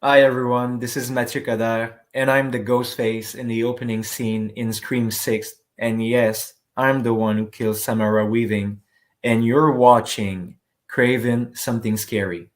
Hi everyone, this is Mathieu Kadar, and I'm the ghost face in the opening scene in Scream 6. And yes, I'm the one who kills Samara Weaving, and you're watching Craven Something Scary.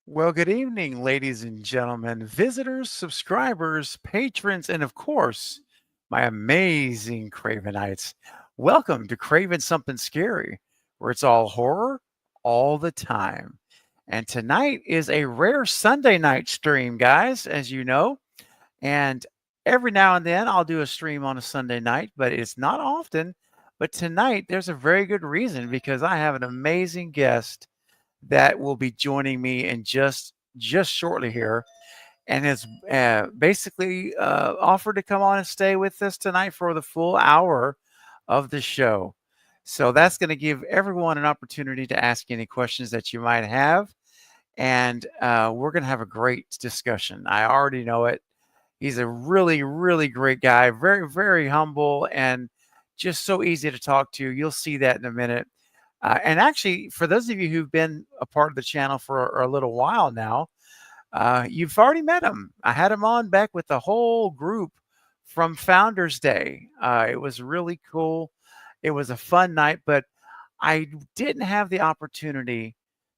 Well, good evening, ladies and gentlemen, visitors, subscribers, patrons, and of course, my amazing Cravenites. Welcome to Craven Something Scary, where it's all horror all the time. And tonight is a rare Sunday night stream, guys, as you know. And every now and then I'll do a stream on a Sunday night, but it's not often. But tonight there's a very good reason because I have an amazing guest that will be joining me in just shortly here, and has basically offered to come on and stay with us tonight for the full hour of the show. So that's going to give everyone an opportunity to ask any questions that you might have, and we're going to have a great discussion. I already know it. He's a really, really great guy, very, very humble, and just so easy to talk to. You'll see that in a minute. And actually, for those of you who've been a part of the channel for a little while now, you've already met him. I had him on back with the whole group from Founders Day. It was really cool. It was a fun night, but I didn't have the opportunity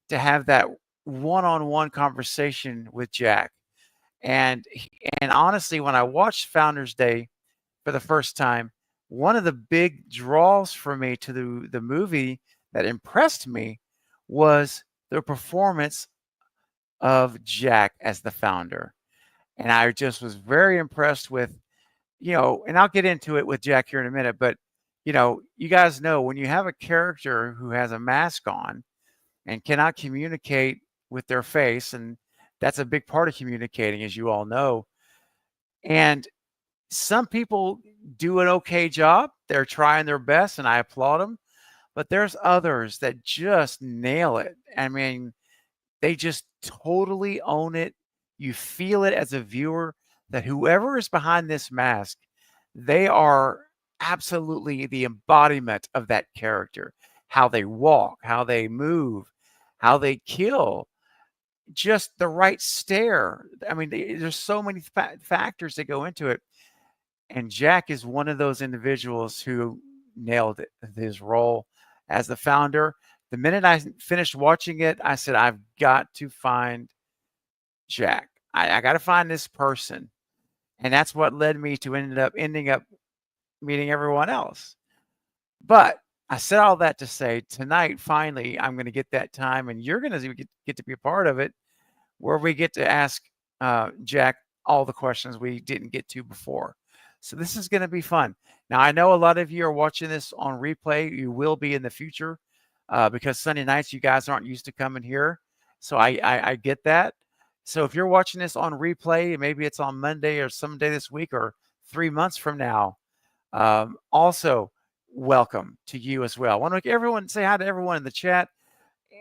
to have that one-on-one conversation with Jack. And honestly, when I watched Founders Day for the first time, one of the big draws for me to the movie that impressed me was the performance of Jack as the founder. And I just was very impressed with, and I'll get into it with Jack here in a minute, but you guys know when you have a character who has a mask on and cannot communicate with their face, and that's a big part of communicating, as you all know. And some people do an okay job. They're trying their best, and I applaud them. But there's others that just nail it. I mean, they just totally own it. You feel it as a viewer that whoever is behind this mask, they are absolutely the embodiment of that character. How they walk, how they move, how they kill, just the right stare. I mean, there's so many factors that go into it. And Jack is one of those individuals who nailed it, his role as the founder. The minute I finished watching it, I said, I've got to find Jack. I got to find this person. And that's what led me to ending up meeting everyone else. But I said all that to say tonight, finally, I'm going to get that time, and you're going to get to be a part of it, where we get to ask Jack all the questions we didn't get to before. So this is going to be fun. Now, I know a lot of you are watching this on replay. You will be in the future because Sunday nights, you guys aren't used to coming here. So I get that. So if you're watching this on replay, maybe it's on Monday or some day this week or 3 months from now, also welcome to you as well. I want to say hi to everyone in the chat.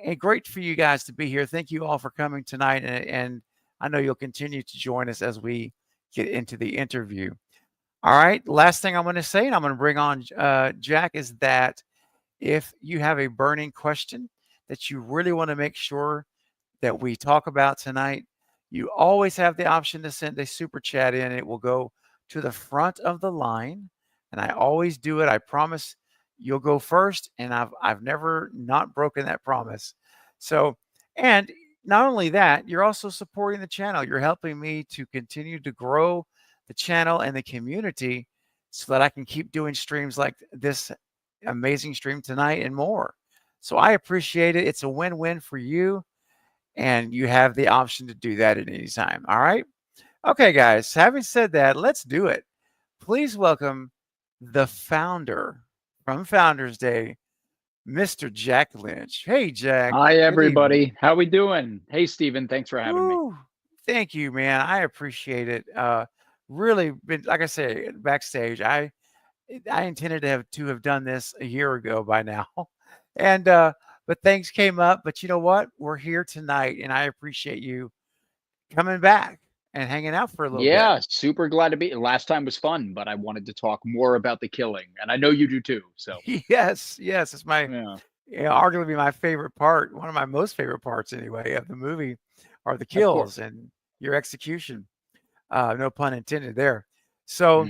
And great for you guys to be here. Thank you all for coming tonight. And I know you'll continue to join us as we get into the interview. All right. Last thing I'm going to say, and I'm going to bring on Jack, is that if you have a burning question that you really want to make sure that we talk about tonight, you always have the option to send a super chat in. It will go to the front of the line, and I always do it. I promise you'll go first, and I've never not broken that promise. So, and not only that, you're also supporting the channel. You're helping me to continue to grow the channel and the community so that I can keep doing streams like this amazing stream tonight and more. So I appreciate it. It's a win-win for you, and you have the option to do that at any time. All right. Okay, guys, having said that, let's do it. Please welcome the founder from Founders Day, Mr. Jack Lynch. Hey, Jack. Hi, Good evening. everybody. How we doing? Hey, Steven. Thanks for having me. Woo. Thank you, man. I appreciate it. Really been, like I say, backstage. I intended to have done this a year ago by now, and but things came up. But you know what? We're here tonight, and I appreciate you coming back and hanging out for a little bit. Yeah, super glad to be. Last time was fun, but I wanted to talk more about the killing, and I know you do too. So, Yes, yes, it's my yeah, arguably my favorite part, one of my most favorite parts anyway of the movie, are the of course. kills and your execution. No pun intended there. So,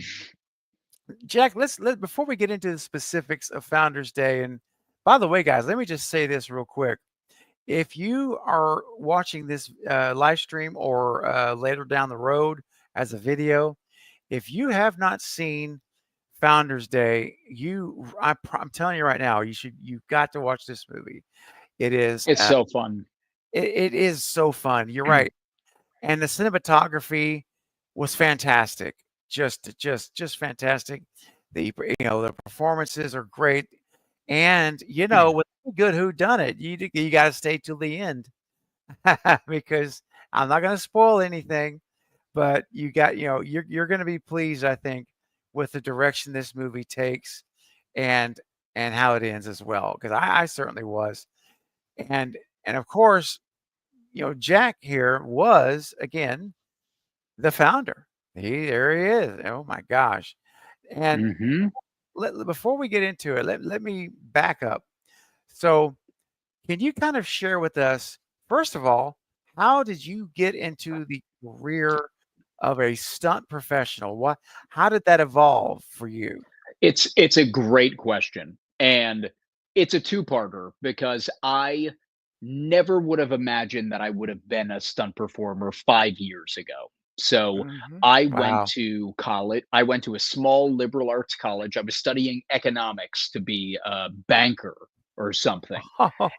Jack, let before we get into the specifics of Founders Day, and by the way, guys, let me just say this real quick. If you are watching this live stream or later down the road as a video, if you have not seen Founders Day, I'm telling you right now, you've got to watch this movie. It is It's so fun. it is so fun. You're right, and the cinematography was fantastic. Just fantastic. The performances are great, and with a good whodunit, you got to stay till the end because I'm not going to spoil anything, but you're going to be pleased, I think, with the direction this movie takes, and how it ends as well. Because I certainly was, and of course, Jack here was again the founder. There he is. Oh my gosh! And Hmm. before we get into it, let me back up. So, can you kind of share with us, first of all, how did you get into the career of a stunt professional? How did that evolve for you? It's a great question, and it's a two-parter because I never would have imagined that I would have been a stunt performer 5 years ago. So I went Wow. to college. I went to a small liberal arts college. I was studying economics to be a banker or something,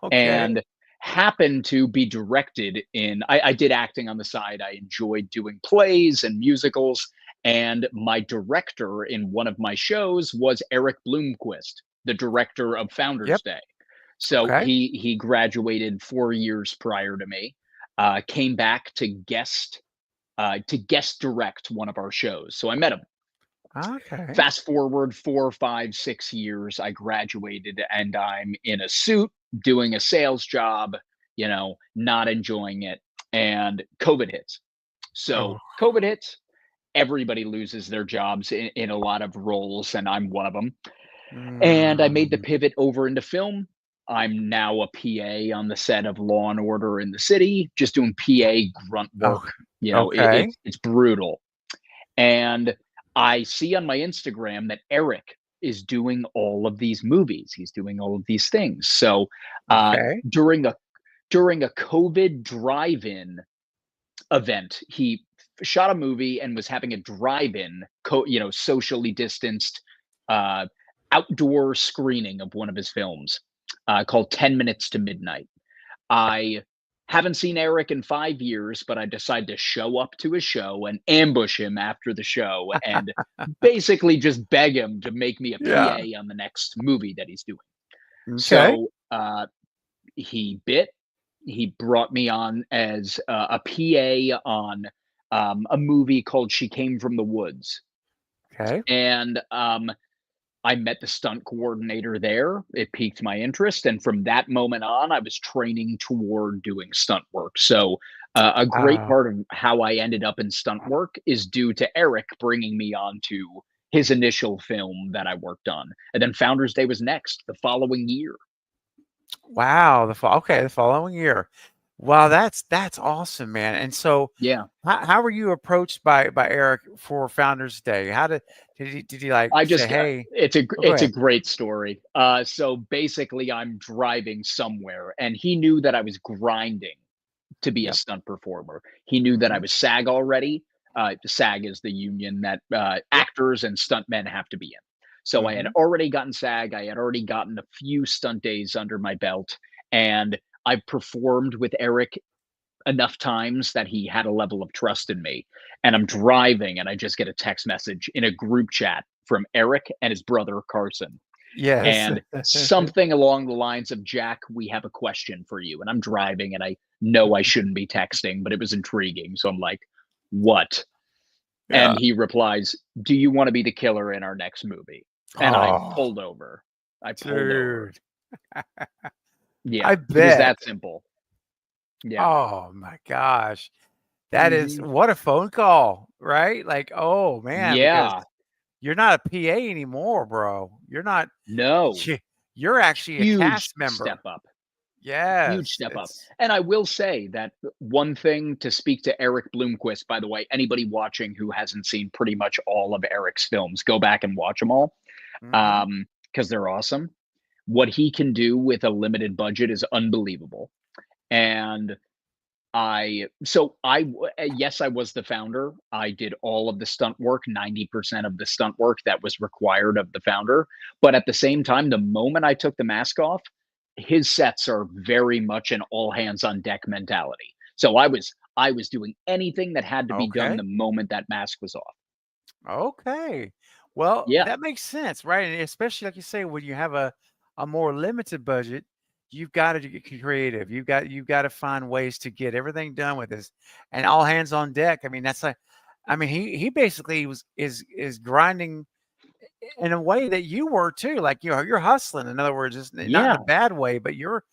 Okay. and happened to be directed in I did acting on the side. I enjoyed doing plays and musicals, and my director in one of my shows was Eric Bloomquist, the director of Founders Yep. Day. So Okay. he graduated 4 years prior to me, came back to guest direct one of our shows. So I met him. Okay. Fast forward 4, 5, 6 years, I graduated and I'm in a suit doing a sales job, not enjoying it. And COVID hits. Oh. So COVID hits, everybody loses their jobs in a lot of roles, and I'm one of them. And I made the Mm, pivot over into film. I'm now a PA on the set of Law and Order in the City, just doing PA grunt oh. work. Okay. It's brutal. And I see on my Instagram that Eric is doing all of these movies. He's doing all of these things. So Okay. during a COVID drive-in event, he shot a movie and was having a drive-in, socially distanced, uh, outdoor screening of one of his films called 10 Minutes to Midnight. I haven't seen Eric in 5 years, but I decided to show up to his show and ambush him after the show and basically just beg him to make me a Yeah. PA on the next movie that he's doing. Okay. So he bit. He brought me on as a PA on a movie called She Came from the Woods. Okay. And I met the stunt coordinator there. It piqued my interest, and from that moment on, I was training toward doing stunt work. So, a great Wow. part of how I ended up in stunt work is due to Eric bringing me on to his initial film that I worked on, and then Founders Day was next the following year. Wow. The following year. Wow, that's awesome, man. And so, Yeah. how were you approached by Eric for Founders Day? How did he like I say, just "Hey"? Oh, go it's a ahead. great story. So basically, I'm driving somewhere, and he knew that I was grinding to be a Yep. stunt performer. He knew that I Mhm. was SAG already. SAG is the union that Yep. actors and stuntmen have to be in. So I had Mhm. already gotten SAG. I had already gotten a few stunt days under my belt, and I performed with Eric enough times that he had a level of trust in me. And I'm driving, and I just get a text message in a group chat from Eric and his brother Carson, Yes. and something along the lines of, Jack, we have a question for you. And I'm driving, and I know I shouldn't be texting, but it was intriguing. So I'm like, what? And Yeah. he replies, do you want to be the killer in our next movie? And I Oh, pulled over. I pulled over. dude. Yeah, I it was bet. that simple. Yeah. Oh my gosh. That is Hmm. what a phone call, right? Like, oh man, because Yeah. you're not a PA anymore, bro. You're not No. you- you're actually a Huge cast step member. up. Huge Yes. step up. It's And I will say that one thing, to speak to Eric Bloomquist, by the way, anybody watching who hasn't seen pretty much all of Eric's films, go back and watch them all, mhm. because they're awesome. What he can do with a limited budget is unbelievable. And yes, I was the founder. I did all of the stunt work, 90% of the stunt work that was required of the founder. But at the same time, the moment I took the mask off, his sets are very much an all hands on deck mentality. So I was doing anything that had to be done Okay. the moment that mask was off. Okay. Well, Yeah. that makes sense, right? And especially like you say, when you have a more limited budget, you've got to get creative. You've got to find ways to get everything done with this, and all hands on deck. I mean, that's like, I mean, he basically is grinding in a way that you were too. Like you're hustling. In other words, it's not in a Yeah. bad way, but you're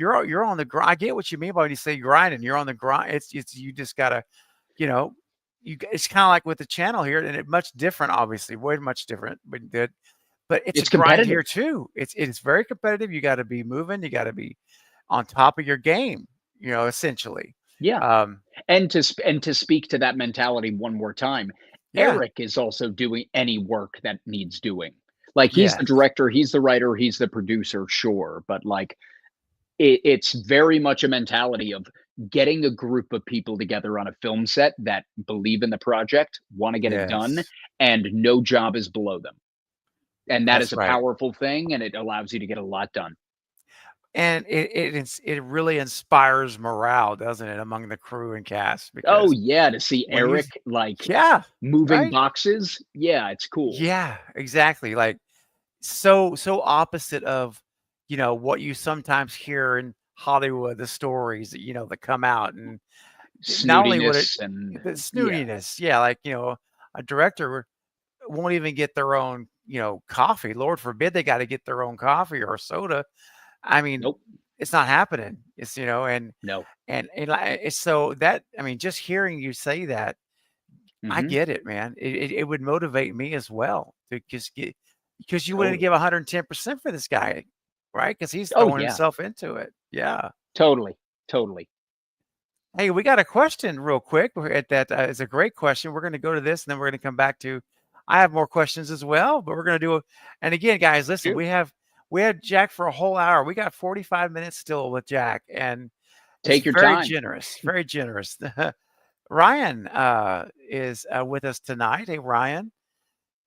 on the grind. I get what you mean by when you say grinding. You're on the grind. It's you just gotta you know, it's kind of like with the channel here, and it much different, obviously, way much different, but it's a It's grind competitive. here too. It's very competitive. You got to be moving. You got to be on top of your game. Essentially. Yeah. Um, And to speak to that mentality one more time, yeah. Eric is also doing any work that needs doing. Like, he's the Yes. director, he's the writer, he's the producer, sure, but like it's very much a mentality of getting a group of people together on a film set that believe in the project, want to get it done, Yes. and no job is below them. And that is That's a right. powerful thing, and it allows you to get a lot done. And it really inspires morale, doesn't it, among the crew and cast? Oh Because yeah, to see when you, Eric like yeah, moving right, boxes, yeah, it's cool. yeah, exactly. Like so opposite of what you sometimes hear in Hollywood, the stories that come out, and not only would it Snootiness and the yeah. snootiness, yeah, like a director won't even get their own coffee. Lord forbid they got to get their own coffee or soda. I mean, Nope. it's not happening. It's No. it's so that I mean, just hearing you say that, I Mhm. get it, man. It would motivate me as well to just get because you wouldn't give Totally. 110% for this guy, right? Because he's Oh, throwing yeah. himself into it. Yeah. Totally. Totally. Hey, we got a question real quick. That is a great question. We're going to go to this, and then we're going to come back to. I have more questions as well, but we're going to do. And again, guys, listen. Shoot. We had Jack for a whole hour. We got 45 minutes still with Jack, and it's Take your very time. generous. Very generous. Ryan is with us tonight. Hey, Ryan.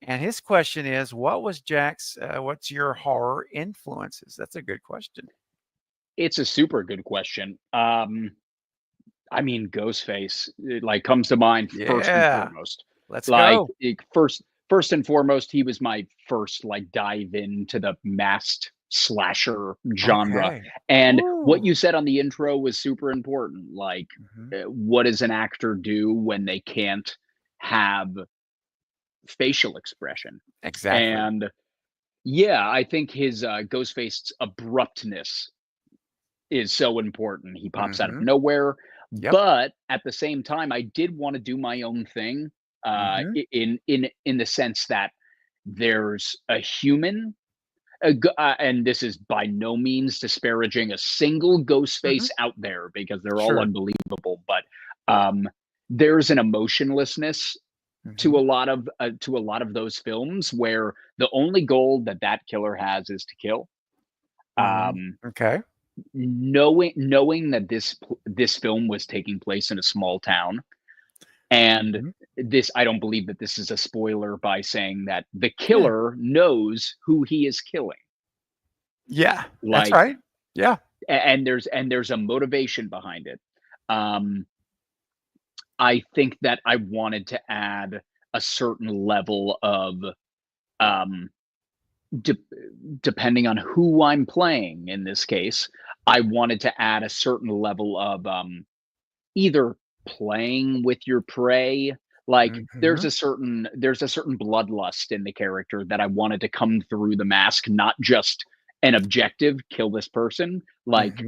And his question is, what's your horror influences? That's a good question. It's a super good question. I mean, Ghostface, like, comes to mind first and Yeah, foremost. let's Like, go. first and foremost, he was my first, like, dive into the masked slasher genre. Okay. And what Ooh. you said on the intro was super important. Like, Hmm. what does an actor do when they can't have facial expression? Exactly. And yeah, I think his Ghostface's abruptness is so important. He pops out of Hmm. nowhere, Yep. but at the same time, I did want to do my own thing. Hmm. In the sense that there's a human and this is by no means disparaging a single Ghostface out there, because they're all Sure. unbelievable, but there's an emotionlessness to a lot of those films where the only goal that killer has is to kill. Okay. Knowing that this film was taking place in a small town, and this, I don't believe that this is a spoiler by saying that the killer knows who he is killing. Yeah, that's Like, right. Yeah. and there's a motivation behind it. I think that I wanted to add a certain level of, depending on who I'm playing in this case, I wanted to add a certain level of, either playing with your prey. Like, there's a certain bloodlust in the character that I wanted to come through the mask, not just an objective, kill this person. Like,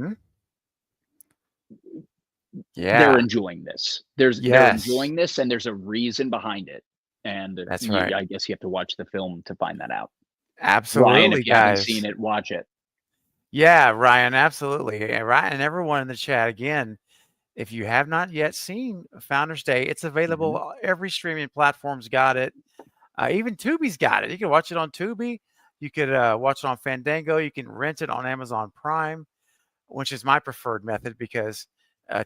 they're enjoying this. They're enjoying this, and there's a reason behind it. And That's right. I guess you have to watch the film to find that out. Absolutely, Ryan, if you haven't guys. seen it, watch it. Yeah, Ryan, absolutely. And Ryan and everyone in the chat, again, if you have not yet seen Founders Day, it's available. Every streaming platform's got it. Even Tubi's got it. You can watch it on Tubi. You could watch it on Fandango. You can rent it on Amazon Prime, which is my preferred method, because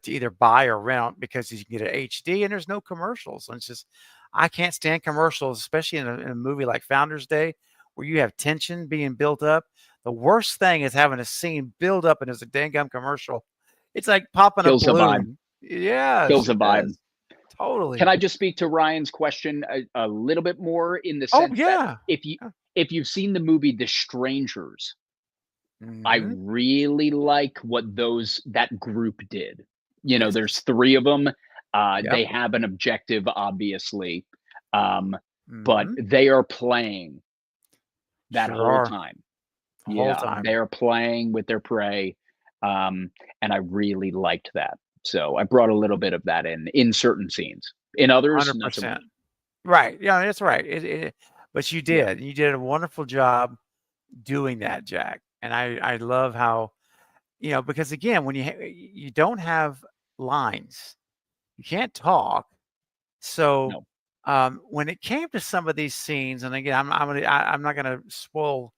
to either buy or rent, because you can get it HD and there's no commercials. And it's just, I can't stand commercials, especially in a movie like Founders Day, where you have tension being built up. The worst thing is having a scene build up and there's a dang gum commercial. It's like popping Kills a balloon. The vibe. Yes, kills the vibe. Totally. Can I just speak to Ryan's question a little bit more, in the sense that if you've seen the movie The Strangers, I really like what that group did. You know, there's 3 of them. They have an objective, obviously, but they are playing that whole time. They are playing with their prey, and I really liked that. So I brought a little bit of that in certain scenes. In others, 100%. Not so much. Right. Yeah, that's right. But you did. You did a wonderful job doing that, Jack. And I love how, because again, when you don't have lines, you can't talk. So when it came to some of these scenes, and again, I'm not gonna spoil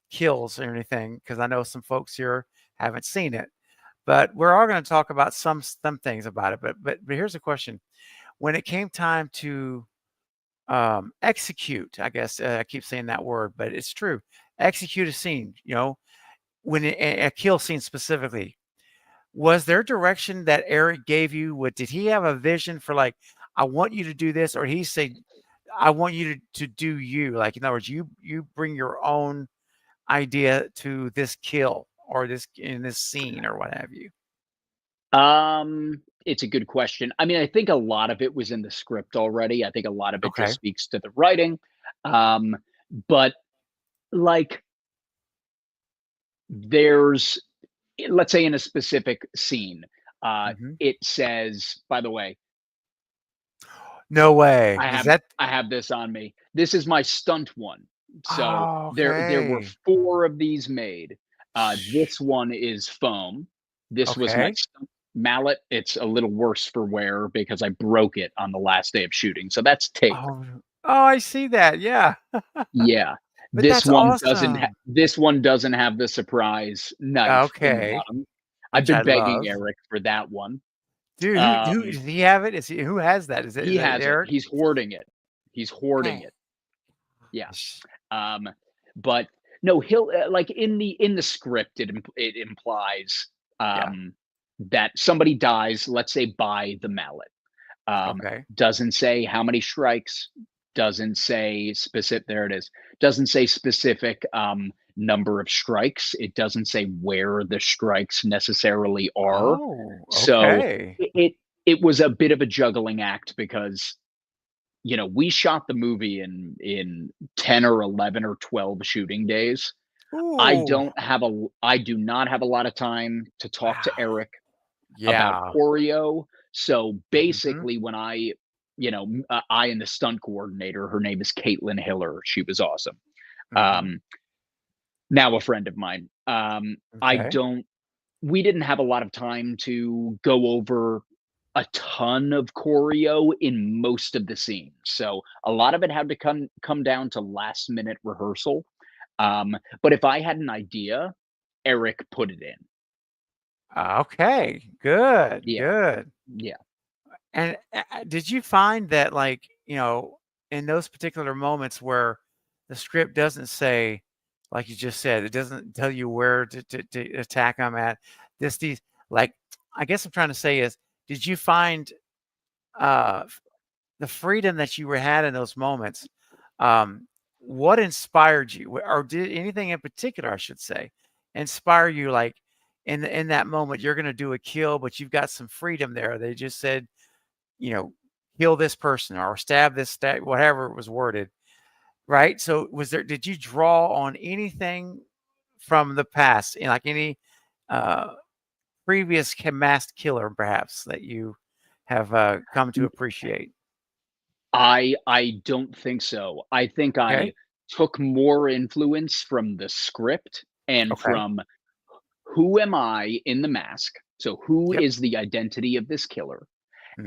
kills or anything, because I know some folks here haven't seen it, but we're all going to talk about some things about it. But here's the question: when it came time to execute, I guess I keep saying that word, but it's true. Execute a scene. When a kill scene specifically, was there direction that Eric gave you? Did he have a vision for, like, I want you to do this, or he said, I want you to do you? Like, in other words, you bring your own idea to this kill or this scene or what have you? It's a good question. I mean, I think a lot of it was in the script already. I think a lot of it just speaks to the writing. But like, let's say in a specific scene, it says, by the way, no way. I have this on me. This is my stunt one. So there were 4 of these made. This one is foam. This was my stunt mallet. It's a little worse for wear because I broke it on the last day of shooting. So that's tape. Oh, I see that. Yeah. Yeah. But this one awesome. doesn't have the surprise knife in the bottom. I've been begging Eric for that one. Dude, who does he have it? Who has that? Is it Eric? He's hoarding it. He's hoarding it. Yeah. But no, he'll like in the script, it implies that somebody dies, let's say by the mallet. Doesn't say how many strikes, doesn't say specific, there it is. Doesn't say specific number of strikes. It doesn't say where the strikes necessarily are. So it was a bit of a juggling act, because we shot the movie in 10 or 11 or 12 shooting days. I do not have a lot of time to talk to Eric about choreo. So basically, when I and the stunt coordinator, her name is Caitlin Hiller. She was awesome. Now a friend of mine. I Okay. don't we didn't have a lot of time to go over a ton of choreo in most of the scenes. So a lot of it had to come down to last minute rehearsal. But if I had an idea, Eric put it in. Okay. Good. Yeah, Good. yeah. And did you find that, like, in those particular moments where the script doesn't say, like you just said, it doesn't tell you where to attack them at these, like, I guess I'm trying to say is, did you find uh, the freedom that you were had in those moments? Um, what inspired you, or did anything in particular, I should say, inspire you? Like in that moment, you're going to do a kill, but you've got some freedom there. They just said, you know, kill this person or stab, whatever it was worded, right? So did you draw on anything from the past, like any uh, previous masked killer, perhaps, that you have come to appreciate? I don't think so. I think I Okay. took more influence from the script and Okay. from who am I in the mask? So who Yep. is the identity of this killer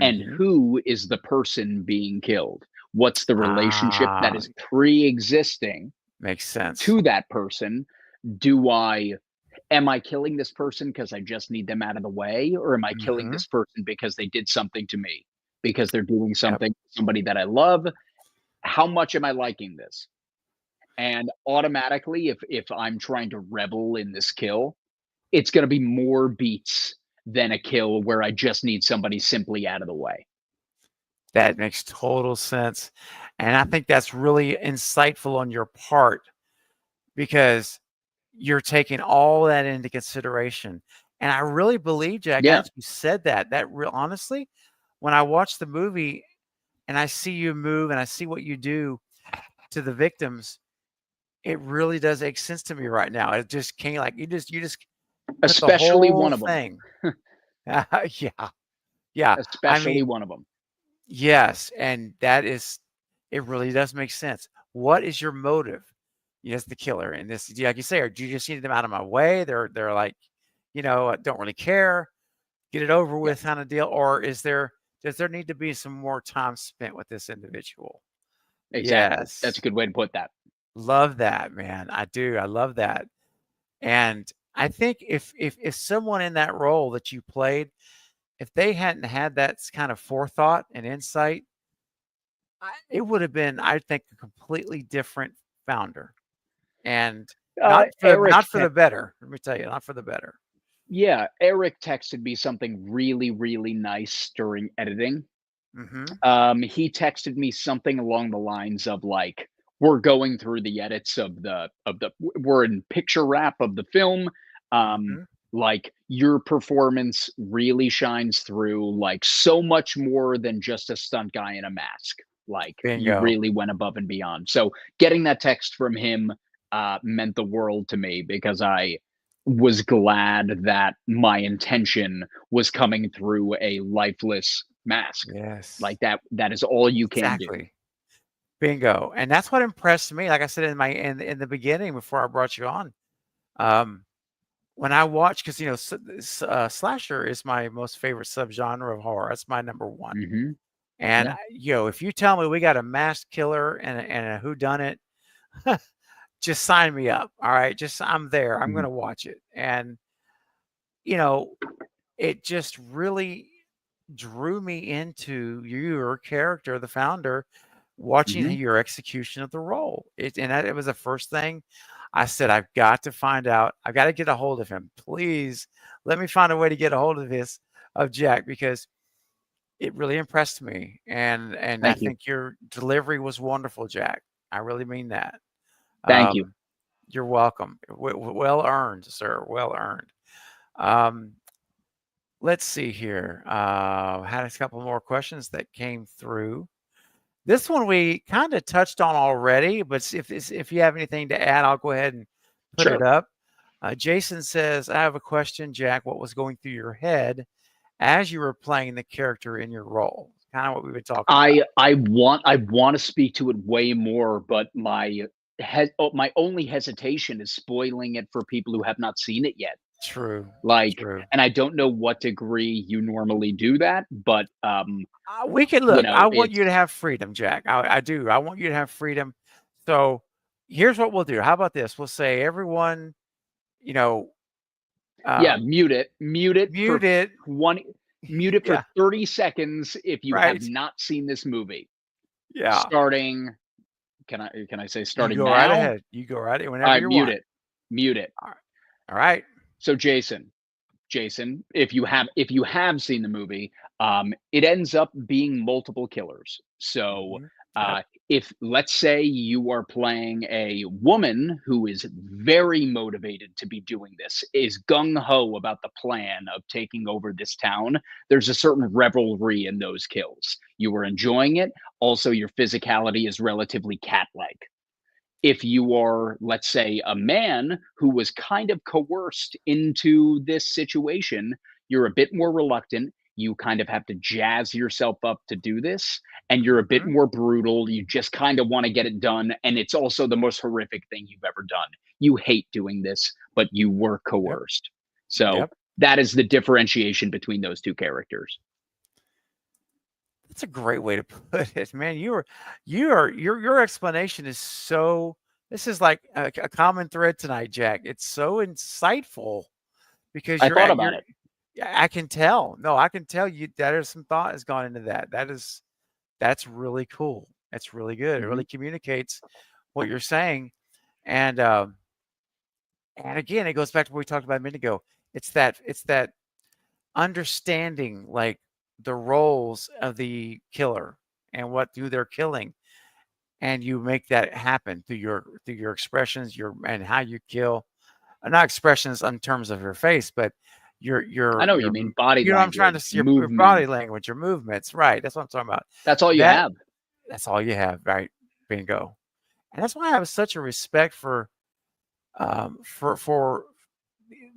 and Hmm. who is the person being killed? What's the relationship that Ah, is pre-existing makes sense. to that person? Do I am I killing this person because I just need them out of the way, or am I killing Hmm. this person because they did something to me? Because they're doing Yep. something to somebody that I love? How much am I liking this? And automatically, if I'm trying to revel in this kill, it's gonna be more beats than a kill where I just need somebody simply out of the way. That makes total sense. And I think that's really insightful on your part because you're taking all that into consideration. And I really believe, Jack, Yeah, as you said that, that real honestly, when I watch the movie and I see you move and I see what you do to the victims, it really does make sense to me right now. It just came like you just put the especially whole one of them. thing. Yeah. Yeah. I Especially mean, one of them. yes, and that is, it really does make sense. What is your motive? Yes, the killer, and this, like you say, or do you just need them out of my way? They're like, don't really care, get it over Yeah, with kind of deal, or does there need to be some more time spent with this individual? exactly. That's a Yes, good way to put that. love that, man. I do. I love that, and I think if someone in that role that you played, if they hadn't had that kind of forethought and insight, it would have been, I think, a completely different founder, and not Eric for the better. Let me tell you, not for the better. Yeah, Eric texted me something really, really nice during editing. Mhm, He texted me something along the lines of like, "We're going through the edits we're in picture wrap of the film. mhm. Like your performance really shines through, like so much more than just a stunt guy in a mask. Like you Bingo. really went above and beyond." So getting that text from him meant the world to me because I was glad that my intention was coming through a lifeless mask. Yes, Like that is all you can do. exactly. Bingo, and that's what impressed me, like I said in the beginning before I brought you on. Um, when I watch, because, slasher is my most favorite subgenre of horror. That's my number one, Mhm. and, Yeah. if you tell me we got a masked killer and a whodunit, just sign me up, all right? Just I'm there, I'm Mhm. gonna watch it, and, you know, it just really drew me into your character, the founder, watching Mhm. your execution of the role. It was the first thing I said, I've got to find out. I've got to get a hold of him. Please let me find a way to get a hold of Jack, because it really impressed me. And I Thank you. think your delivery was wonderful, Jack. I really mean that. Thank you. Um, you're welcome. Well earned, sir. Well earned. Um, let's see here. Had a couple more questions that came through. This one we kind of touched on already, but if you have anything to add, I'll go ahead and put it Sure. up. Jason says, I have a question, Jack. What was going through your head as you were playing the character in your role? Kind of what we've been talking about. I want to speak to it way more, but my my only hesitation is spoiling it for people who have not seen it yet. True. Like, True. and I don't know what degree you normally do that, but We can you look. know, I want you it's to have freedom, Jack. I do. I want you to have freedom. So here's what we'll do. How about this? We'll say everyone, you know, yeah, um, mute it for mute it. 20, mute it for Yeah. 30 seconds if you have Right. not seen this movie. Yeah. Starting, can I say You starting go right now? ahead. You go right All whenever right, you want. mute it. All right. All right. So Jason, if you have seen the movie, it ends up being multiple killers. So Mhm. Yep. uh, if let's say you are playing a woman who is very motivated to be doing this, is gung ho about the plan of taking over this town, there's a certain revelry in those kills. You are enjoying it. Also, your physicality is relatively cat-like. If you are, let's say, a man who was kind of coerced into this situation, you're a bit more reluctant. You kind of have to jazz yourself up to do this, and you're a bit Mhm. more brutal. You just kind of want to get it done. And it's also the most horrific thing you've ever done. You hate doing this, but you were Yep. coerced. So Yep. that is the differentiation between those two characters. That's a great way to put it, man. Your explanation is so. This is like a common thread tonight, Jack. It's so insightful because I you're thought at about your. it. I can tell. No, I can tell you that there's some thought has gone into that. That's really cool. That's really good. It Hmm. really communicates what you're saying, and again, it goes back to what we talked about a minute ago. It's that understanding like the roles of the killer and what do they're killing, and you make that happen through your expressions, your and how you kill. Not expressions in terms of your face, but your I your know what you your mean. Body you know what I'm trying to language, see, your body movement. language, your movements, right? That's what I'm talking about. That's all you That have. that's all you have, right? Bingo. And that's why I have such a respect for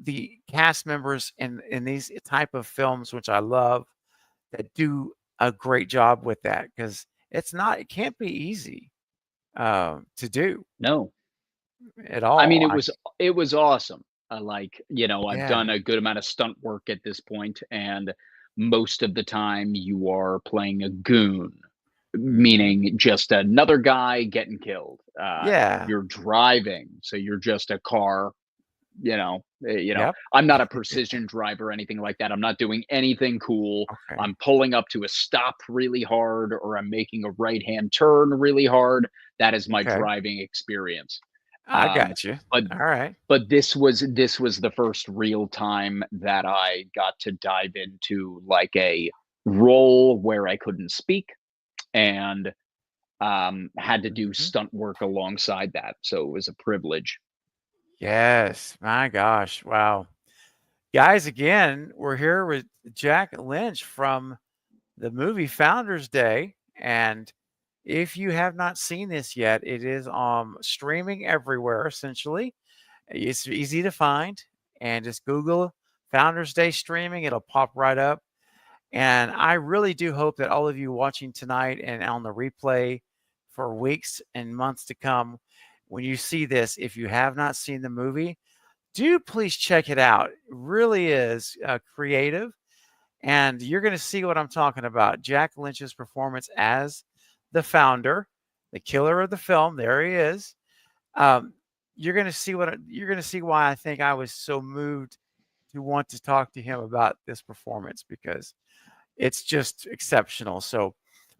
the cast members in these type of films, which I love, that do a great job with that because it can't be easy to do No, at I mean, all. it was awesome. Like, I've Yeah. done a good amount of stunt work at this point, and most of the time you are playing a goon, Hmm. meaning just another guy getting killed. Yeah. You're driving, so you're just a car. Yep. I'm not a precision driver or anything like that. I'm not doing anything cool. Okay. I'm pulling up to a stop really hard, or I'm making a right hand turn really hard. That is my Okay. driving experience. I Um, got you. but All right. but this was the first real time that I got to dive into like a role where I couldn't speak, and had to do Mhm. stunt work alongside that. So it was a privilege. Yes. My gosh. Wow. Guys, again, we're here with Jack Lynch from the movie Founders Day. And if you have not seen this yet, it is streaming everywhere essentially. It's easy to find, and just Google Founders Day streaming, it'll pop right up. And I really do hope that all of you watching tonight and on the replay for weeks and months to come, when you see this, if you have not seen the movie, do please check it out. It really is creative, and you're going to see what I'm talking about. Jack Lynch's performance as the founder, the killer of the film. There he is. Um, you're going to see why I think I was so moved to want to talk to him about this performance because it's just exceptional. So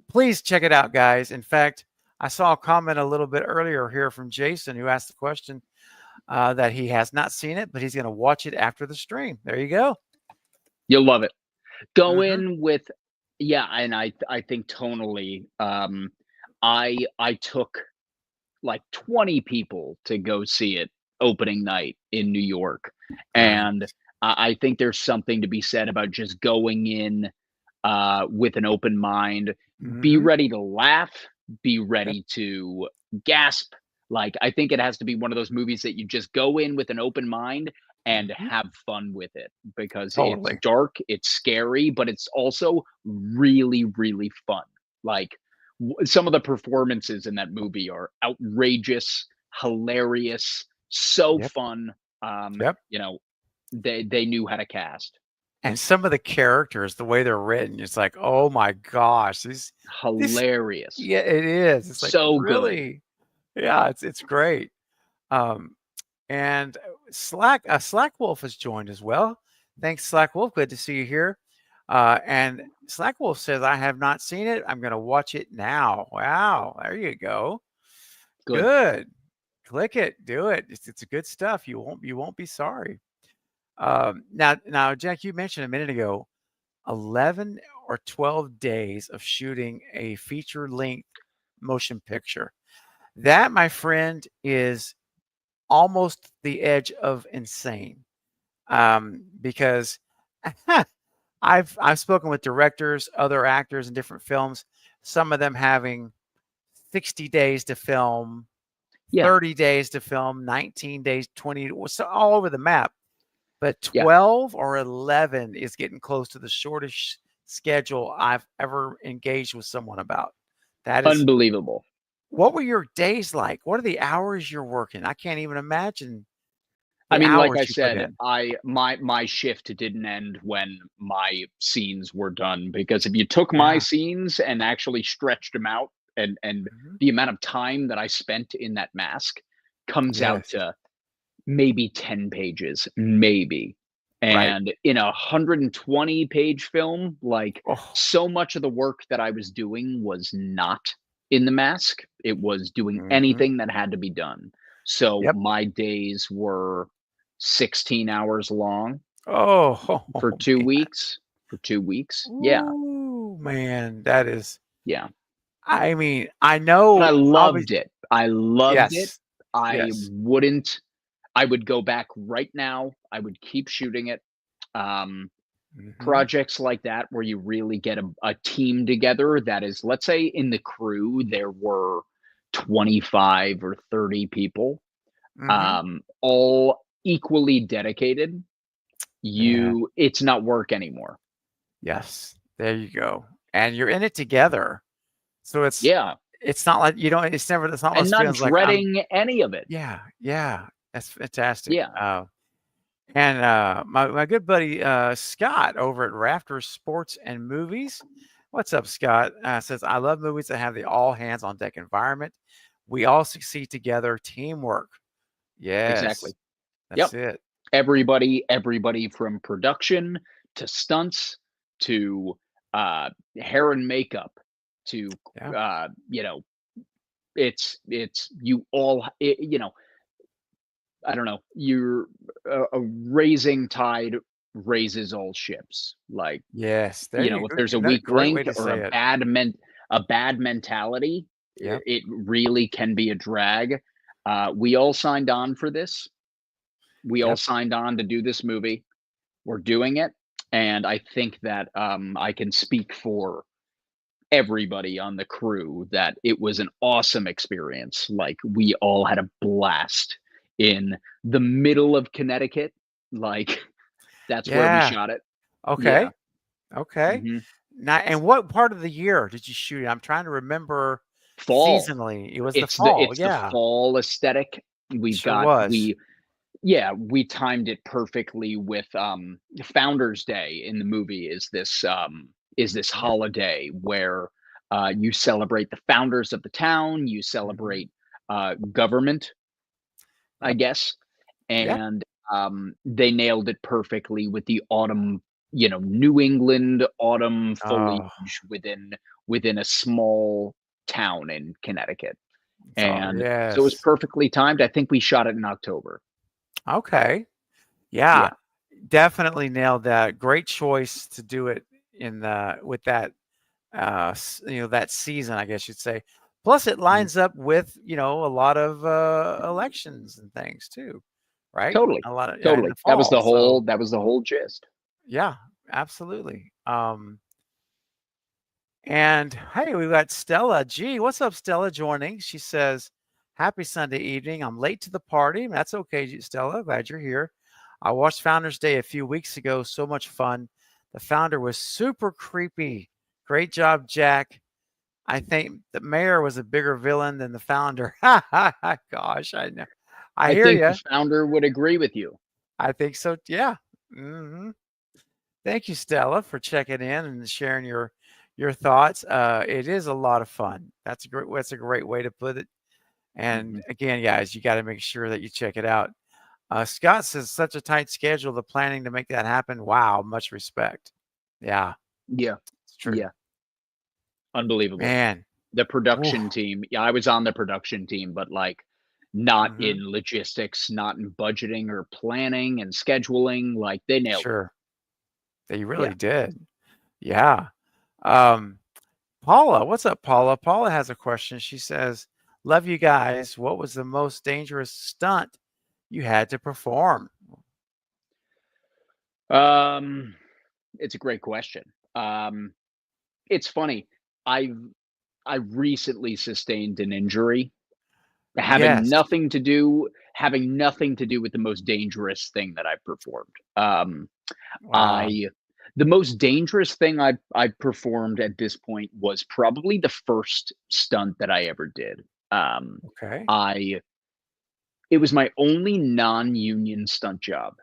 please check it out, guys. In fact, I saw a comment a little bit earlier here from Jason who asked the question that he has not seen it, but he's going to watch it after the stream. There you go. You'll love it. Go Hmm. in with, yeah, and I think tonally, I took like 20 people to go see it opening night in New York. And Nice. I think there's something to be said about just going in with an open mind. Be Hmm. ready to laugh, be Yep. ready to gasp. Like, I think it has to be one of those movies that you just go in with an open mind and Hmm. have fun with it, because it's Totally. dark, it's scary, but it's also really, really fun. Like, some of the performances in that movie are outrageous, hilarious, so Yep. fun. Yep. You know, they knew how to cast. And some of the characters, the way they're written, it's like, oh my gosh, these Hilarious. yeah, it is. It's like, So good. really? Yeah, it's great. Um, and Slack Wolf has joined as well. Thanks, Slack Wolf. Good to see you here. And Slack Wolf says, I have not seen it. I'm going to watch it now. Wow, there you go. Good. Good. Click it. Do it. It's good stuff. You won't be sorry. Now, Jack, you mentioned a minute ago 11 or 12 days of shooting a feature length motion picture. That, my friend, is almost the edge of insane. Because I've spoken with directors, other actors in different films, some of them having 60 days to film, Yeah. 30 days to film, 19 days, 20, so all over the map. But Yeah. 12 or 11 is getting close to the shortest schedule I've ever engaged with someone about. That is Unbelievable. What were your days like? What are the hours you're working? I can't even imagine I the mean, like I hours you put said, in. my shift didn't end when my scenes were done, because if you took my Yeah. scenes and actually stretched them out, and Mhm. the amount of time that I spent in that mask comes out Yes. to maybe 10 pages, maybe. Right. And in a 120-page film, like, Oh. so much of the work that I was doing was not in the mask. It was doing Mhm. anything that had to be done. So Yep. my days were 16 hours long Oh, for 2 man. weeks. For 2 weeks. Yeah, Ooh, man, that is yeah. I mean, I But I know loved obviously. it. I loved it. Yes. I Yes. wouldn't I would go back right now. I would keep shooting it. Um, Mhm. Projects like that where you really get a team together that is, let's say in the crew there were 25 or 30 people, Mhm. all equally dedicated. Man. It's not work anymore. Yes. There you go. And you're in it together. So Yeah, it's not like you don't it's not one of and those not feelings like dreading any of it. yeah, yeah. That's fantastic. Yeah, And my good buddy Scott over at Rafters Sports and Movies. What's up, Scott? Says I love movies that have the all hands on deck environment. We all succeed together, teamwork. Yes, exactly. that's Yep. it. Everybody from production to stunts to hair and makeup to Yeah. you know, it's you all I don't know, you're a raising tide raises all ships. Like, Yes. There you if go. there's a That weak great way link to or say it. a bad mentality, Yep. it really can be a drag. We all signed on for this. We all Yep. signed on to do this movie. We're doing it, and I think that I can speak for everybody on the crew that it was an awesome experience. Like, we all had a blast in the middle of Connecticut. Like, that's where we Yeah. shot it. Yeah. Okay. Okay. Mhm. Now, and what part of the year did you shoot it? I'm trying to remember Fall. seasonally. It was the fall. It's the Yeah. fall aesthetic. We've Sure got was. we Yeah, we timed it perfectly with Founders Day in the movie is this Mhm. holiday where you celebrate the founders of the town, you Mhm. celebrate government, I Yep. guess. Yep. And they nailed it perfectly with the autumn, New England autumn Oh, foliage within a small town in Connecticut. it's all And so it was yes. perfectly timed. I think we shot it in October. Okay. Yeah. Yeah, Definitely nailed that. Great choice to do it in the with that that season, I guess you'd say. Plus it mhm. lines up with, a lot of elections and things too, right? Totally, A lot of yeah, in totally. the fall. So, That was the whole gist. yeah, absolutely. And hey, we've got Stella G. What's up, Stella? Joining. She says, "Happy Sunday evening. I'm late to the party. That's okay, Stella. Glad you're here. I watched Founders Day a few weeks ago. So much fun. The founder was super creepy. Great job, Jack. I think the mayor was a bigger villain than the founder. Gosh, I know. I I hear think the you. founder would agree with you. I think so. Yeah. Hmm. Thank you, Stella, for checking in and sharing your thoughts. It is a lot of fun. That's a great way to put it. And Mhm. again, guys, you got to make sure that you check it out. Scott says such a tight schedule, the planning to make that happen. Wow, much respect. Yeah, Yeah, it's true. yeah, unbelievable. Man. The Oof, production team. Yeah, I was on the production team, but like not hmm. in logistics, not in budgeting or planning and scheduling. Like they nailed it. Sure. They Yeah. really did. Yeah. Um, Paula, what's up, Paula? Paula has a question. She says, love you guys. What was the most dangerous stunt you had to perform? Um, it's a great question. It's funny. I've I recently sustained an injury Yes. having nothing to do with the most dangerous thing that I've performed. Wow. I the most dangerous thing I performed at this point was probably the first stunt that I ever did. Um, Okay. I It was my only non-union stunt job,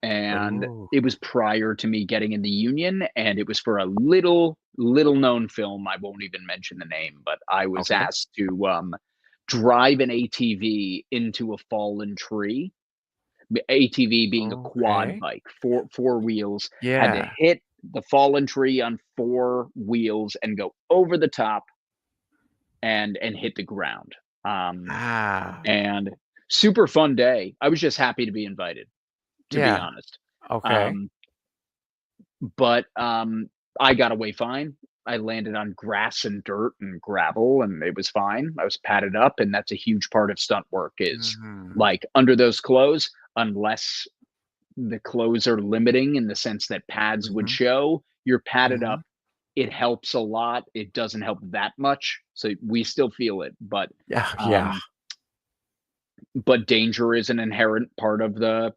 and Ooh. it was prior to me getting in the union, and it was for a little known film. I won't even mention the name, but I was Okay. asked to drive an ATV into a fallen tree. The ATV being a quad Okay. bike, four wheels, had to Yeah. hit the fallen tree on four wheels and go over the top and hit the ground. Ah. And super fun day. I was just happy to be invited, to be Yeah. honest. Okay. Um, but I got away fine. I landed on grass and dirt and gravel, and it was fine. I was padded up, and that's a huge part of stunt work is, Hmm. like, under those clothes, unless the clothes are limiting in the sense that pads would Hmm. show, you're padded Hmm. up. It helps a lot. It doesn't help that much, so we still feel it, Yeah. Yeah. um, but danger is an inherent part of the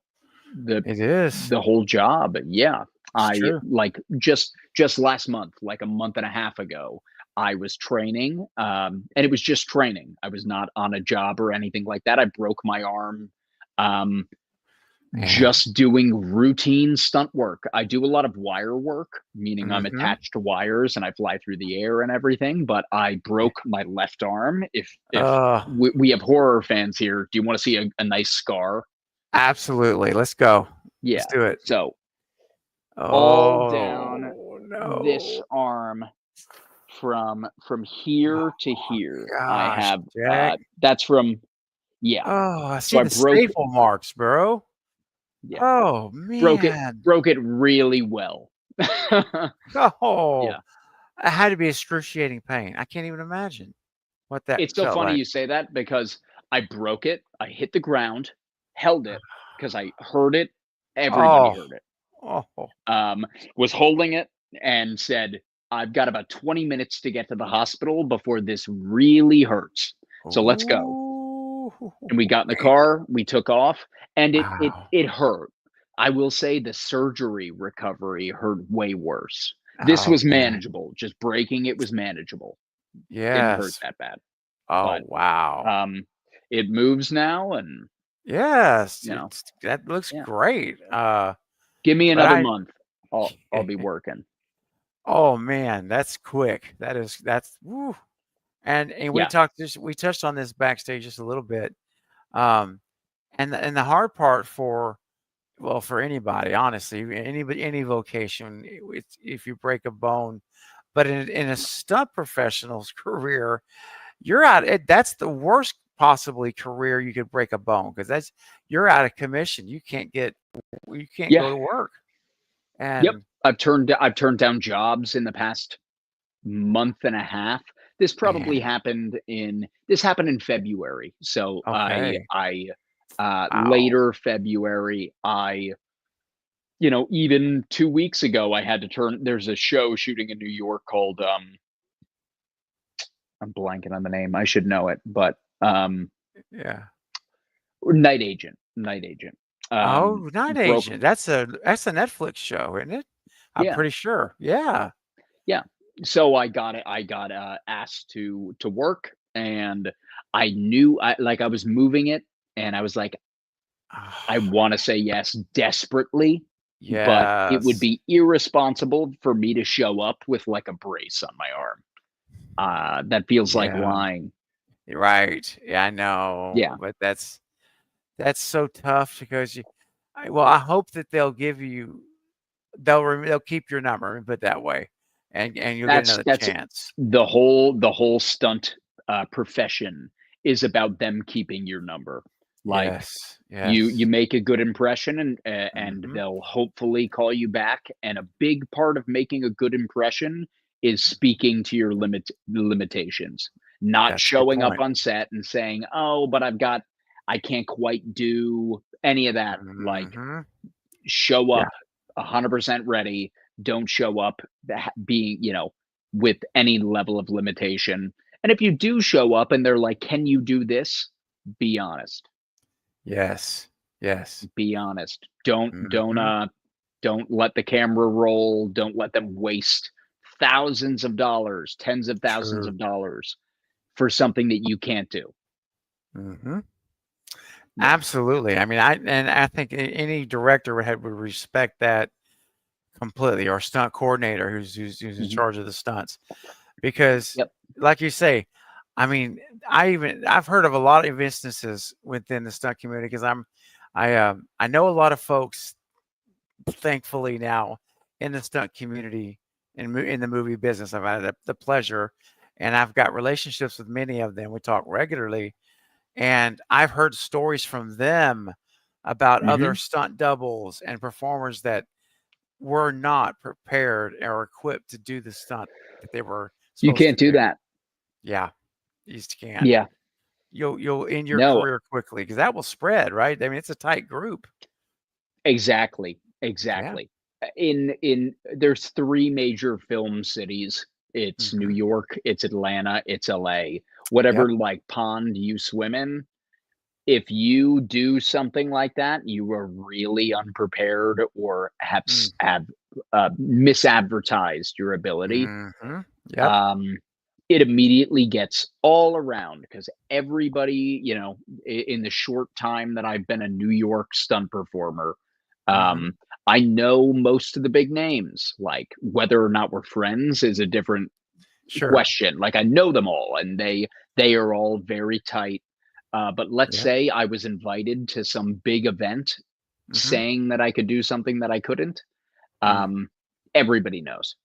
It is. the whole job. Yeah. It's I true. like just last month, like a month and a half ago, I was training, and it was just training. I was not on a job or anything like that. I broke my arm, um, Man. just doing routine stunt work. I do a lot of wire work, meaning I'm Hmm. attached to wires and I fly through the air and everything, but I broke my left arm. If Uh, we have horror fans here, do you want to see a nice scar? absolutely. Let's go. Let's Yeah. do it. So all down Oh this no. arm from here to here, I Gosh, have Jack. that's from yeah. Oh, I So see I the broke staple marks, bro. yeah, Oh broke it man. broke it really well. Oh, Yeah. it had to be excruciating pain. I can't even imagine what that It's so felt funny like. you say that because I broke it, I hit the ground, held it because I heard it, everybody Oh, heard it. oh, Was holding it and said, "I've got about 20 minutes to get to the hospital before this really hurts. So let's go." ooh, And we got in the man. car, we took off, and Wow. it hurt. I will say the surgery recovery hurt way worse. This Oh was man. manageable. Just breaking it was manageable. Didn't hurt Yes. that bad. Oh But wow. it moves now and Yes, you know, it's that looks yeah. great. Give me But another I month. I'll be working. oh man, that's quick. That's woo. And Yeah. we touched on this backstage just a little bit. Um, and the hard part for well for anybody, honestly, any vocation, it's if you break a bone, but in a stunt professional's career, you're out. That's the worst possibly career you could break a bone because that's you're out of commission. You can't Yeah. go to work. Yep. And I've turned down jobs in the past month and a half. man, This happened in February. So okay, I wow, later February, even 2 weeks ago, I had to turn there's a show shooting in New York called, I'm blanking on the name, I should know it, but, yeah. Night Agent, Oh, Night broke Agent. That's a Netflix show, isn't it? I'm yeah, pretty sure. Yeah. yeah, So I got asked to work, and I knew I was moving it, and I was like, I Ah, want to say yes desperately, but it would yes. be irresponsible for me to show up with like a brace on my arm. That feels like Yeah. lying. Right. Yeah, I know. Yeah, But that's so tough because I hope that they'll keep your number, let me put it that way, and you'll get another that's chance. the whole stunt profession is about them keeping your number. Like Yes. you Yes. make a good impression, and Mhm. they'll hopefully call you back. And a big part of making a good impression is speaking to your limitations, not That's a good showing up point. on set and saying, "Oh, but I can't quite do any of that." Like, Mhm. show Yeah. up 100% ready. Don't show up being, with any level of limitation. And if you do show up and they're like, "Can you do this?" Be honest. Yes. Yes. Be honest. Mhm. Don't let the camera roll. Don't let them waste thousands of dollars, tens of thousands True. of dollars for something that you can't do. Mhm. Yeah. Absolutely. I think any director would respect that completely, or stunt coordinator who's in Hmm. charge of the stunts. Because, Yep. like you say, I mean, I've heard of a lot of instances within the stunt community because I know a lot of folks, thankfully now, in the stunt community in the movie business. I've had the pleasure, and I've got relationships with many of them. We talk regularly, and I've heard stories from them about other Hmm. stunt doubles and performers that were not prepared or equipped to do the stunt that they were You supposed to can't do do. that. Yeah, you just can't. Yeah. You'll end your No, career quickly because that will spread, right? I mean, it's a tight group. exactly. Yeah. Exactly. In there's three major film cities. It's New Mhm. York, it's Atlanta, it's LA. Yep. Whatever like pond you swim in, if you do something like that, you are really unprepared or Mm. have misadvertised your ability. Mhm. Yep. Um, it immediately gets all around because everybody, in the short time that I've been a New York stunt performer, Mhm. um, I know most of the big names. Like, whether or not we're friends is a different Sure. question. Like, I know them all, and they are all very tight. But let's Yep. say I was invited to some big event Mhm. saying that I could do something that I couldn't. Mm. Um, Everybody knows.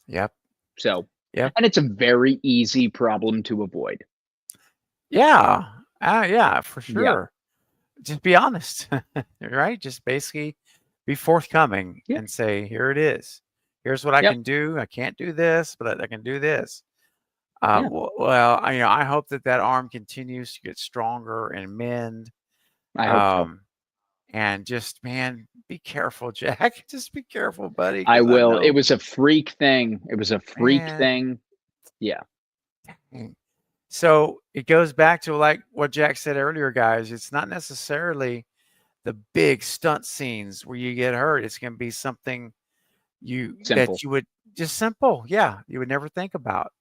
Yep. So, Yep. and it's a very easy problem to avoid. Yeah. Yeah, for Yeah. sure. Just be honest, right? Just basically be forthcoming Yeah. and say, "Here it is. Here's what I Yep. can do. I can't do this, but I can do this." Yeah. Well, I hope that that arm continues to get stronger and mend. I hope so. Um, and just, man, be careful, Jack. Just be careful, buddy, I because I will. It know, was a freak thing. It was a freak man. thing. Yeah. Mm. So it goes back to like what Jack said earlier, guys. It's not necessarily the big stunt scenes where you get hurt. It's going to be something Simple. that you would just simple, yeah, you would never think about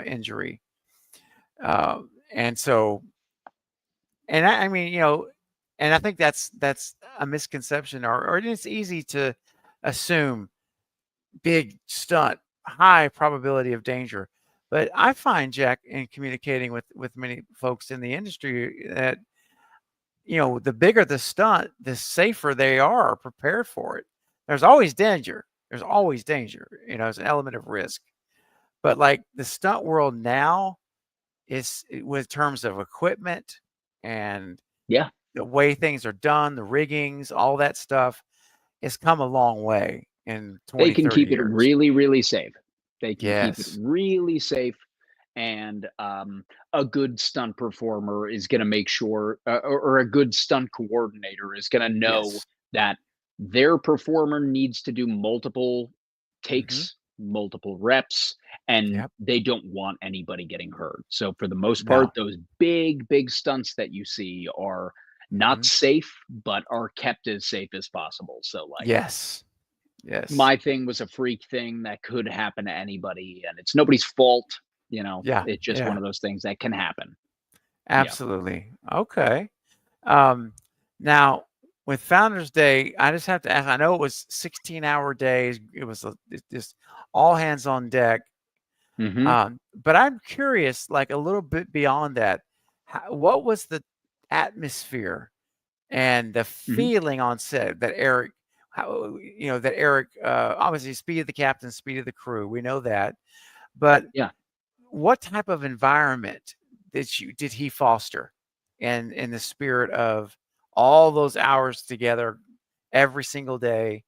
injury. Uh, and so, and I mean, and I think that's a misconception, or it's easy to assume big stunt, high probability of danger. But I find, Jack, in communicating with many folks in the industry, that the bigger the stunt, the safer they are prepared for it. There's always danger. There's always danger. It's an element of risk. But like the stunt world now is with terms of equipment and Yeah. the way things are done, the riggings, all that stuff has come a long way in They 20, can 30 keep it years. really, really safe. They can keep it Yes. really safe. And a good stunt performer is going to make sure, or a good stunt coordinator is going to know Yes. that their performer needs to do multiple Hmm. takes, multiple reps, and Yep. they don't want anybody getting hurt. So, for the most part, No. those big, big stunts that you see are not Hmm. safe, but are kept as safe as possible. So, like, Yes. Yes. My thing was a freak thing that could happen to anybody, and it's nobody's fault. Yeah. It's just one Yeah. of those things that can happen. Yeah. Absolutely. Okay. Um, now with Founders Day, I just have to ask. I know it was 16-hour days. It was just all hands on deck. Hmm. But I'm curious, like a little bit beyond that, what was the atmosphere and the Hmm. feeling on set that Eric, that Eric, obviously speed of the captain, speed of the crew, we know that, but Yeah. what type of environment did he foster in the spirit of all those hours together every single day?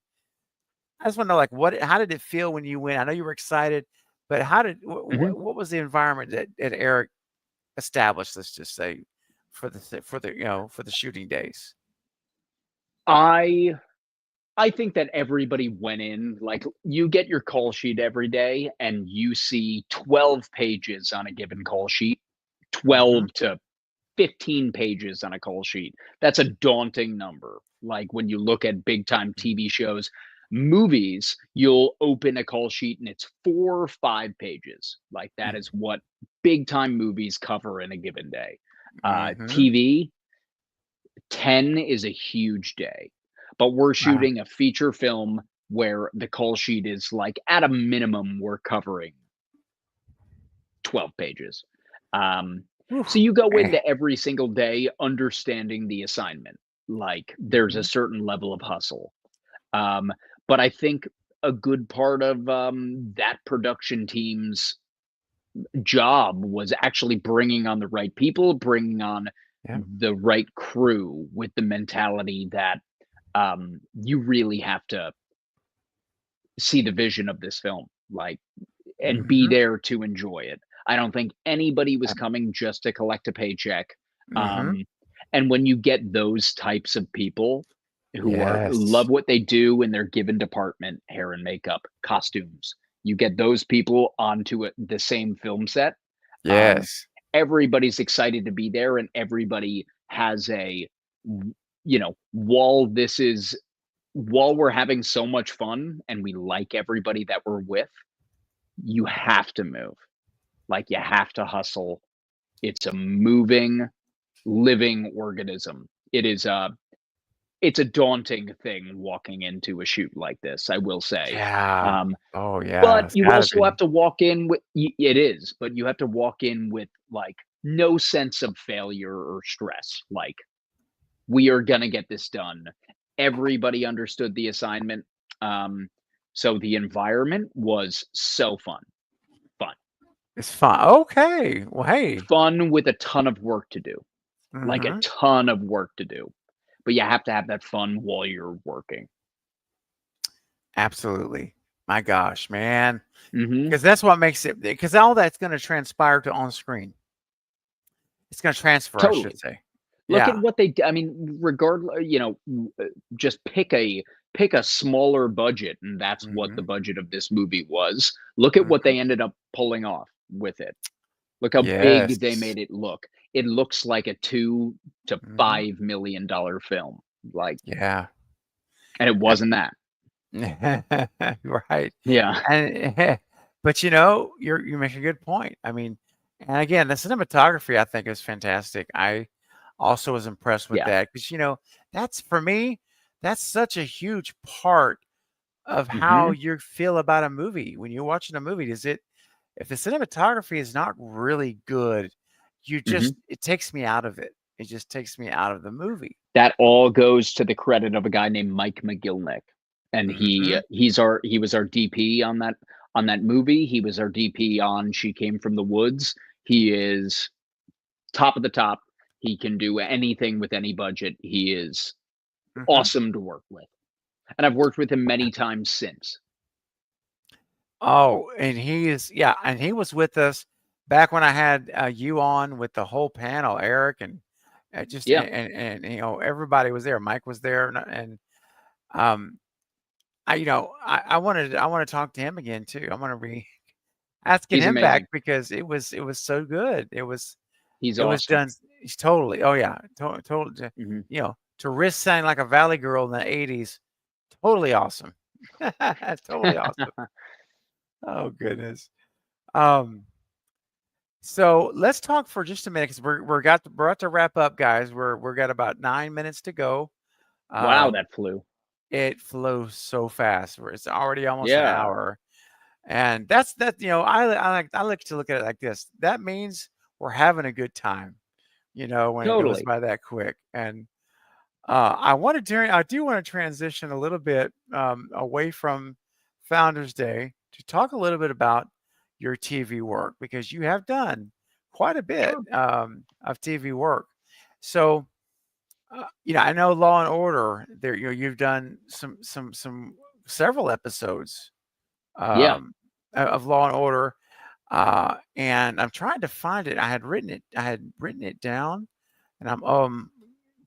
I just want to know, like, how did it feel when you went? I know you were excited, but Hmm. what was the environment that Eric established? Let's just say for the shooting days. I I think that everybody went in like you get your call sheet every day and you see 12 pages on a given call sheet, Hmm. 12 to 15 pages on a call sheet. That's a daunting number. Like when you look at big time TV shows, movies, you'll open a call sheet and it's 4 or 5 pages. Like that is what big time movies cover in a given day. Hmm. TV, 10 is a huge day, but we're Wow. shooting a feature film where the call sheet is like at a minimum, we're covering 12 pages. Um, Whew, so you go man. into every single day understanding the assignment. Like there's a Mhm. certain level of hustle. Um, but I think a good part of that production team's job was actually bringing on the right people, bringing on Yeah. the right crew with the mentality that you really have to see the vision of this film, like, and be Mhm. there to enjoy it. I don't think anybody was coming just to collect a paycheck. Mhm. Um, and when you get those types of people who Yes. love what they do in their given department, hair and makeup, costumes, you get those people onto the same film set. Um, Yes. everybody's excited to be there, and everybody has you know, while this is while we're having so much fun and we like everybody that we're with, you have to move. Like you have to hustle. It's a moving, living organism. It's a daunting thing walking into a shoot like this, I will say. Yeah. Um, Oh, yeah. but It's you gotta also have be. to walk in with it is, but you have to walk in with like no sense of failure or stress. Like we are going to get this done. Everybody understood the assignment. Um, so the environment was so fun, It's fine. Okay. Well, hey. fun with a ton of work to do, like a Mhm. ton of work to do. But you have to have that fun while you're working. Absolutely. My gosh, man. Hmm. Because that's what makes it, because all that's gonna transpire to on screen. It's gonna transfer, I should Totally. say. Look at Yeah. what I mean, regardless, just pick a smaller budget, and that's what the Mhm. budget of this movie was. Look at what Mhm. they ended up pulling off with it. Look how big they Yes. made it look. It looks like a 2 to Mhm. $5 million film, like, Yeah. and it wasn't that. Right. Yeah. And but you make a good point. I mean, and again, the cinematography I think is fantastic. I also was impressed with Yeah. that because that's for me, that's such a huge part of how Mhm. you feel about a movie. When you're watching a movie, if the cinematography is not really good, Mhm. it takes me out of it. It just takes me out of the movie. That all goes to the credit of a guy named Mike McGillnick, and Hmm. he was our DP on that movie. He was our DP on She Came from the Woods. He is top of the top. He can do anything with any budget. He is Hmm. awesome to work with, and I've worked with him many times since. Oh, and and he was with us back when I had you on with the whole panel, Eric, and just Yeah, everybody was there. Mike was there, and um, I want to talk to him again too. I want to be asking he's him back amazing. because it was so good. He's It was awesome. done. He's totally. Oh yeah, totally. Mhm. To risk sounding like a Valley Girl in the '80s, totally awesome. That's totally awesome. Oh goodness. Um, so let's talk for just a minute because we're about to wrap up, guys. We're got about 9 minutes to go. Wow, Um, that flew. it flows so fast. It's already almost an Yeah, hour, and that. I like to look at it like this. That means we're having a good time. When it goes totally. by that quick. And I do want to transition a little bit away from Founders Day to talk a little bit about your TV work because you have done quite a bit Sure. of TV work. So, I know Law and Order. There, you've done some several episodes Yeah, of Law and Order, and I'm trying to find it. I had written it down, and I'm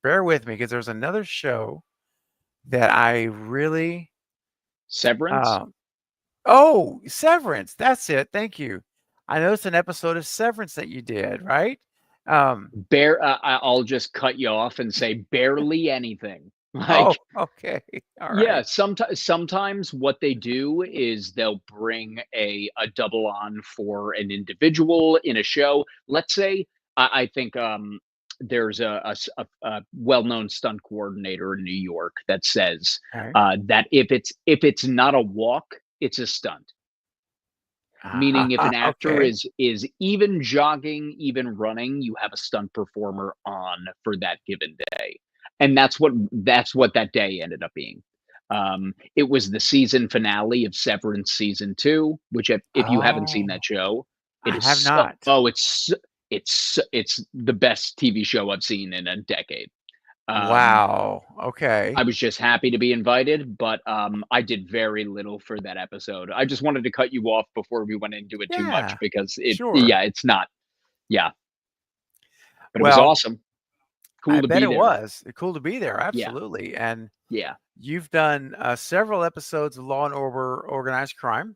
bear with me because there's another show that I really Severance. um oh, Severance. That's it. Thank you. I noticed an episode of Severance that you did, right? Um I'll just cut you off and say barely anything. oh, Like, okay. All yeah, right. sometimes what they do is they'll bring a double on for an individual in a show. Let's say I think there's a well-known stunt coordinator in New York that says Okay. that if it's not a walk, it's a stunt. Meaning if an actor Okay. is even jogging, even running, you have a stunt performer on for that given day. And that's what that day ended up being. It was the season finale of Severance season 2, which if you haven't seen Oh, that show, it I is have not. it's the best TV show I've seen in a decade. Um, Wow. Okay. I was just happy to be invited, but I did very little for that episode. I just wanted to cut you off before we went into it too much Yeah. because Sure. yeah, it's not, yeah, but it was Well, awesome. I Cool to bet be it there. was cool to be there. Yeah, Absolutely. And yeah, you've done several episodes of Law and Order Organized Crime.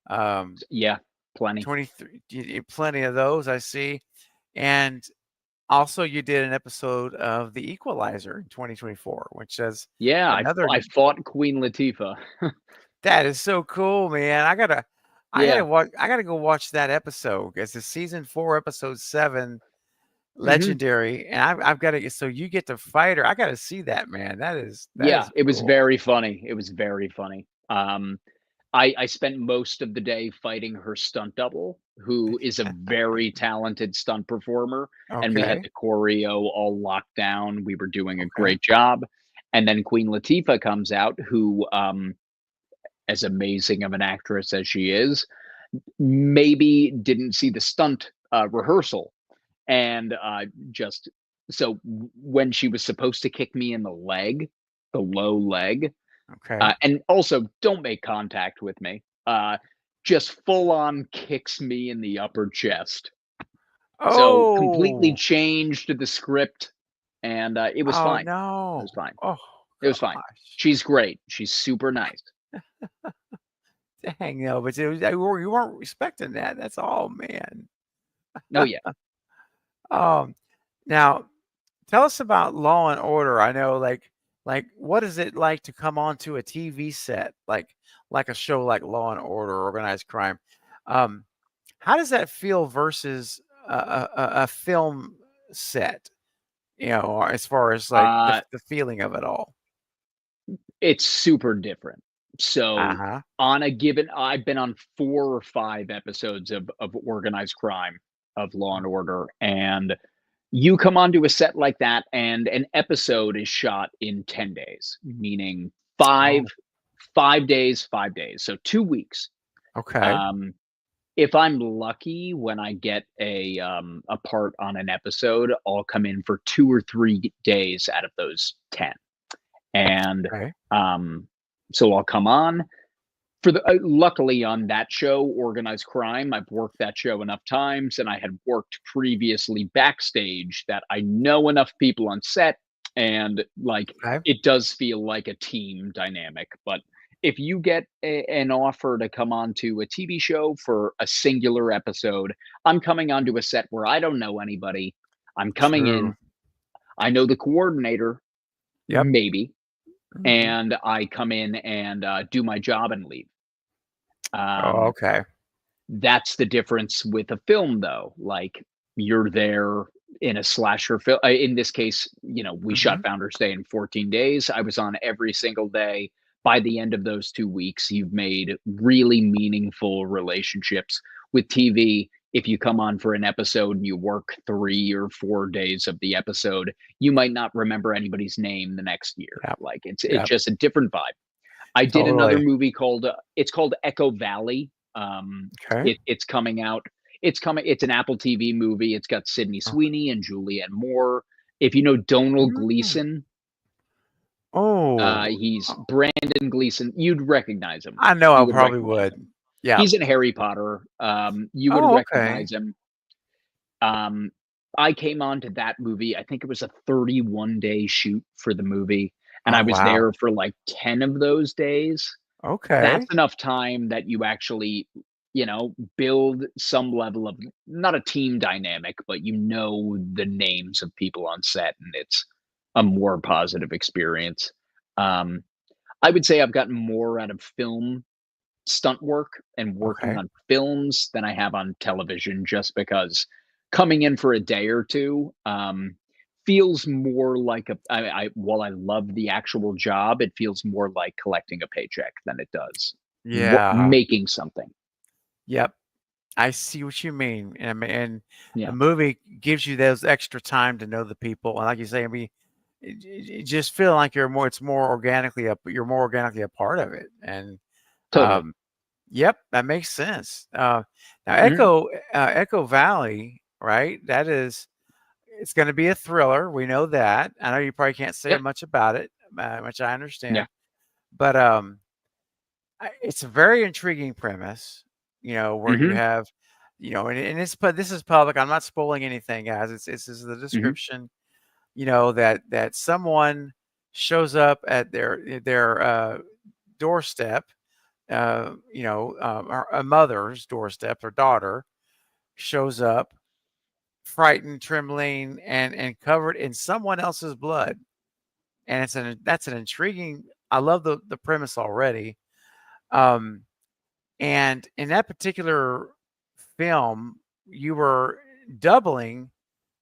Um, yeah, plenty. 23, plenty of those I see. And also, you did an episode of The Equalizer in 2024, which is Yeah, another. I fought Queen Latifah. That is so cool, man. I gotta Yeah, watch. I gotta go watch that episode. It's a season 4, episode 7, hmm legendary, and I've got to. So you get to fight her. I got to see that, man. That yeah. is It was cool. very funny. It was very funny. I spent most of the day fighting her stunt double, who is a very talented stunt performer, and we had Okay. the choreo all locked down. We were doing a Okay. great job, and then Queen Latifah comes out, who, as amazing of an actress as she is, maybe didn't see the stunt rehearsal, and just so when she was supposed to kick me in the leg, the low leg, Okay. and also don't make contact with me. Just full on kicks me in the upper chest. So completely Oh. changed the script, and it was Oh fine. It was no. fine. Oh It was fine. gosh. She's great. She's super nice. Dang, no, but you weren't respecting that. That's all, man. Oh yeah. Um, now tell us about Law and Order. I know, like what is it like to come onto a TV set, like a show like Law and Order, Organized Crime? Um, how does that feel versus a film set? Or as far as like Uh, the feeling of it all. it's super different. So Uh-huh. on a given, I've been on 4 or 5 episodes of organized crime, of Law and Order, and you come onto a set like that, and an episode is shot in 10 days, meaning five Oh, 5 days, 5 days, so 2 weeks. okay. Um, if I'm lucky, when I get a part on an episode, I'll come in for 2 or 3 days out of those 10, and Okay. um, so I'll come on for the luckily on that show, Organized Crime, I've worked that show enough times, and I had worked previously backstage that I know enough people on set, and like Okay. it does feel like a team dynamic. But if you get an offer to come on to a TV show for a singular episode, I'm coming onto a set where I don't know anybody. I'm coming True. in. I know the coordinator, Yep. maybe. Mhm. and I come in and do my job and leave. Oh, Um, okay. that's the difference with a film, though. Like, you're there in a slasher film. In this case, we shot Mhm. Founders Day in 14 days. I was on every single day. By the end of those 2 weeks, you've made really meaningful relationships with TV. If you come on for an episode and you work 3 or 4 days of the episode, you might not remember anybody's name the next year. Yep. Like, it's Yep. just a different vibe. I did another Totally. movie called it's called Echo Valley. Okay. It's coming out. It's an Apple TV movie. It's got Sydney Oh. Sweeney and Julianne Moore. If you know Donald Mm. Gleason, Oh. he's Brandon Gleason. You'd recognize him. I know I You would probably recognize would. him. Yeah. He's in Harry Potter. You would Oh, okay. recognize him. Um, I came on to that movie. I think it was a 31-day shoot for the movie, and I Oh, was wow. there for like 10 of those days. That's Okay. enough time that you actually, build some level of, not a team dynamic, but the names of people on set, and it's a more positive experience. Um, I would say I've gotten more out of film stunt work and working Okay. on films than I have on television, just because coming in for a day or two feels more like while I love the actual job, it feels more like collecting a paycheck than it does Yeah. making something. Yep. I see what you mean. And a Yeah, movie gives you those extra time to know the people. And like you say, I mean, you just feel like it's more organically up, you're more organically a part of it. And, totally. um, yep, that makes sense. Now Mhm. Echo Valley, right? It's going to be a thriller. We know that. I know you probably can't say Yep. much about it, which I Yeah. understand, but, it's a very intriguing premise, where you Mhm. have, and this is public. I'm not spoiling anything, guys. This is the Mhm. description. That someone shows up at their doorstep. A mother's doorstep. Her daughter shows up, frightened, trembling, and covered in someone else's blood. And that's an intriguing. I love the premise already. Um, And in that particular film, you were doubling.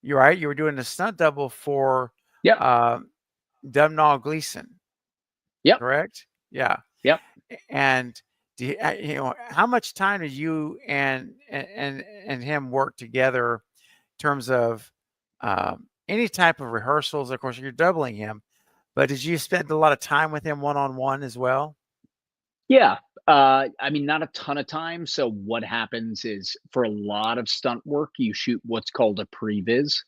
You're right. You were doing a stunt double for Yep. uh, Domhnall Gleeson, Yep. correct? Yeah. Yep. And how much time did you and him work together in terms of any type of rehearsals? Of course, you're doubling him, but did you spend a lot of time with him one on one as well? Yeah. I mean, not a ton of time. So what happens is, for a lot of stunt work, you shoot what's called a previs.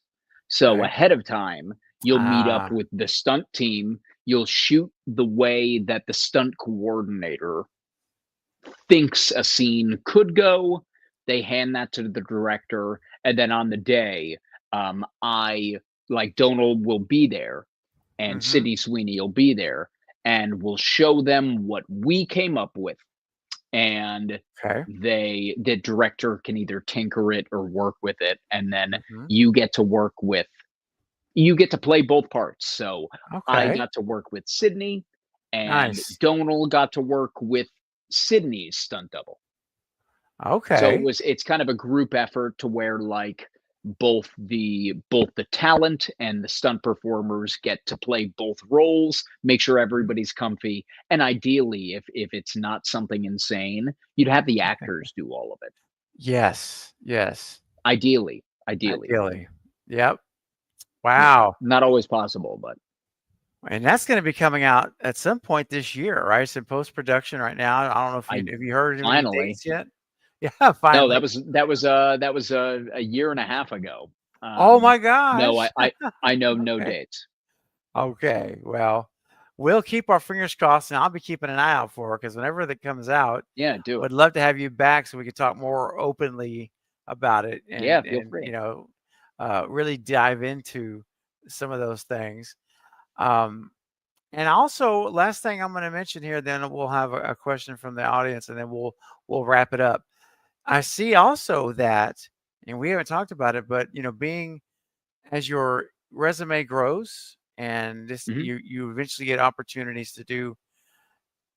So Okay. ahead of time, you'll meet up Ah. with the stunt team. You'll shoot the way that the stunt coordinator thinks a scene could go. They hand that to the director, and then on the day, I like Donald will be there, and Mm-hmm. Sydney Sweeney will be there, and we'll show them what we came up with, and Okay. the director can either tinker it or work with it, and then Mm-hmm. you get to work with you get to play both parts. So I Okay. got to work with Sydney, and Nice. Donald got to work with Sydney's stunt double. So Okay. it's kind of a group effort, to where, like, both the talent and the stunt performers get to play both roles, make sure Mhm. everybody's comfy, and ideally, if it's not something insane, you'd have the actors do all of it. Yes. Yes. Ideally. Ideally. Yep. Yeah. Wow. Not always possible, but And that's going to be coming out at some point this year, right? It's in post production right now. I don't know if I have you heard of any finally. dates yet? Yeah, No, finally. that was a year and a half ago. Oh my No, gosh. I know no Okay. dates. Okay. Well, we'll keep our fingers crossed, and I'll be keeping an eye out for it because whenever that comes out, Yeah, do it. would love to have you back so we could talk more openly about it Yeah, and feel free. really dive into some of those things. Um, and also, last thing I'm going to mention here, then we'll have a question from the audience, and then we'll wrap it up. I see also that, and we haven't talked about it, but being as your resume grows and this Mhm. you eventually get opportunities to do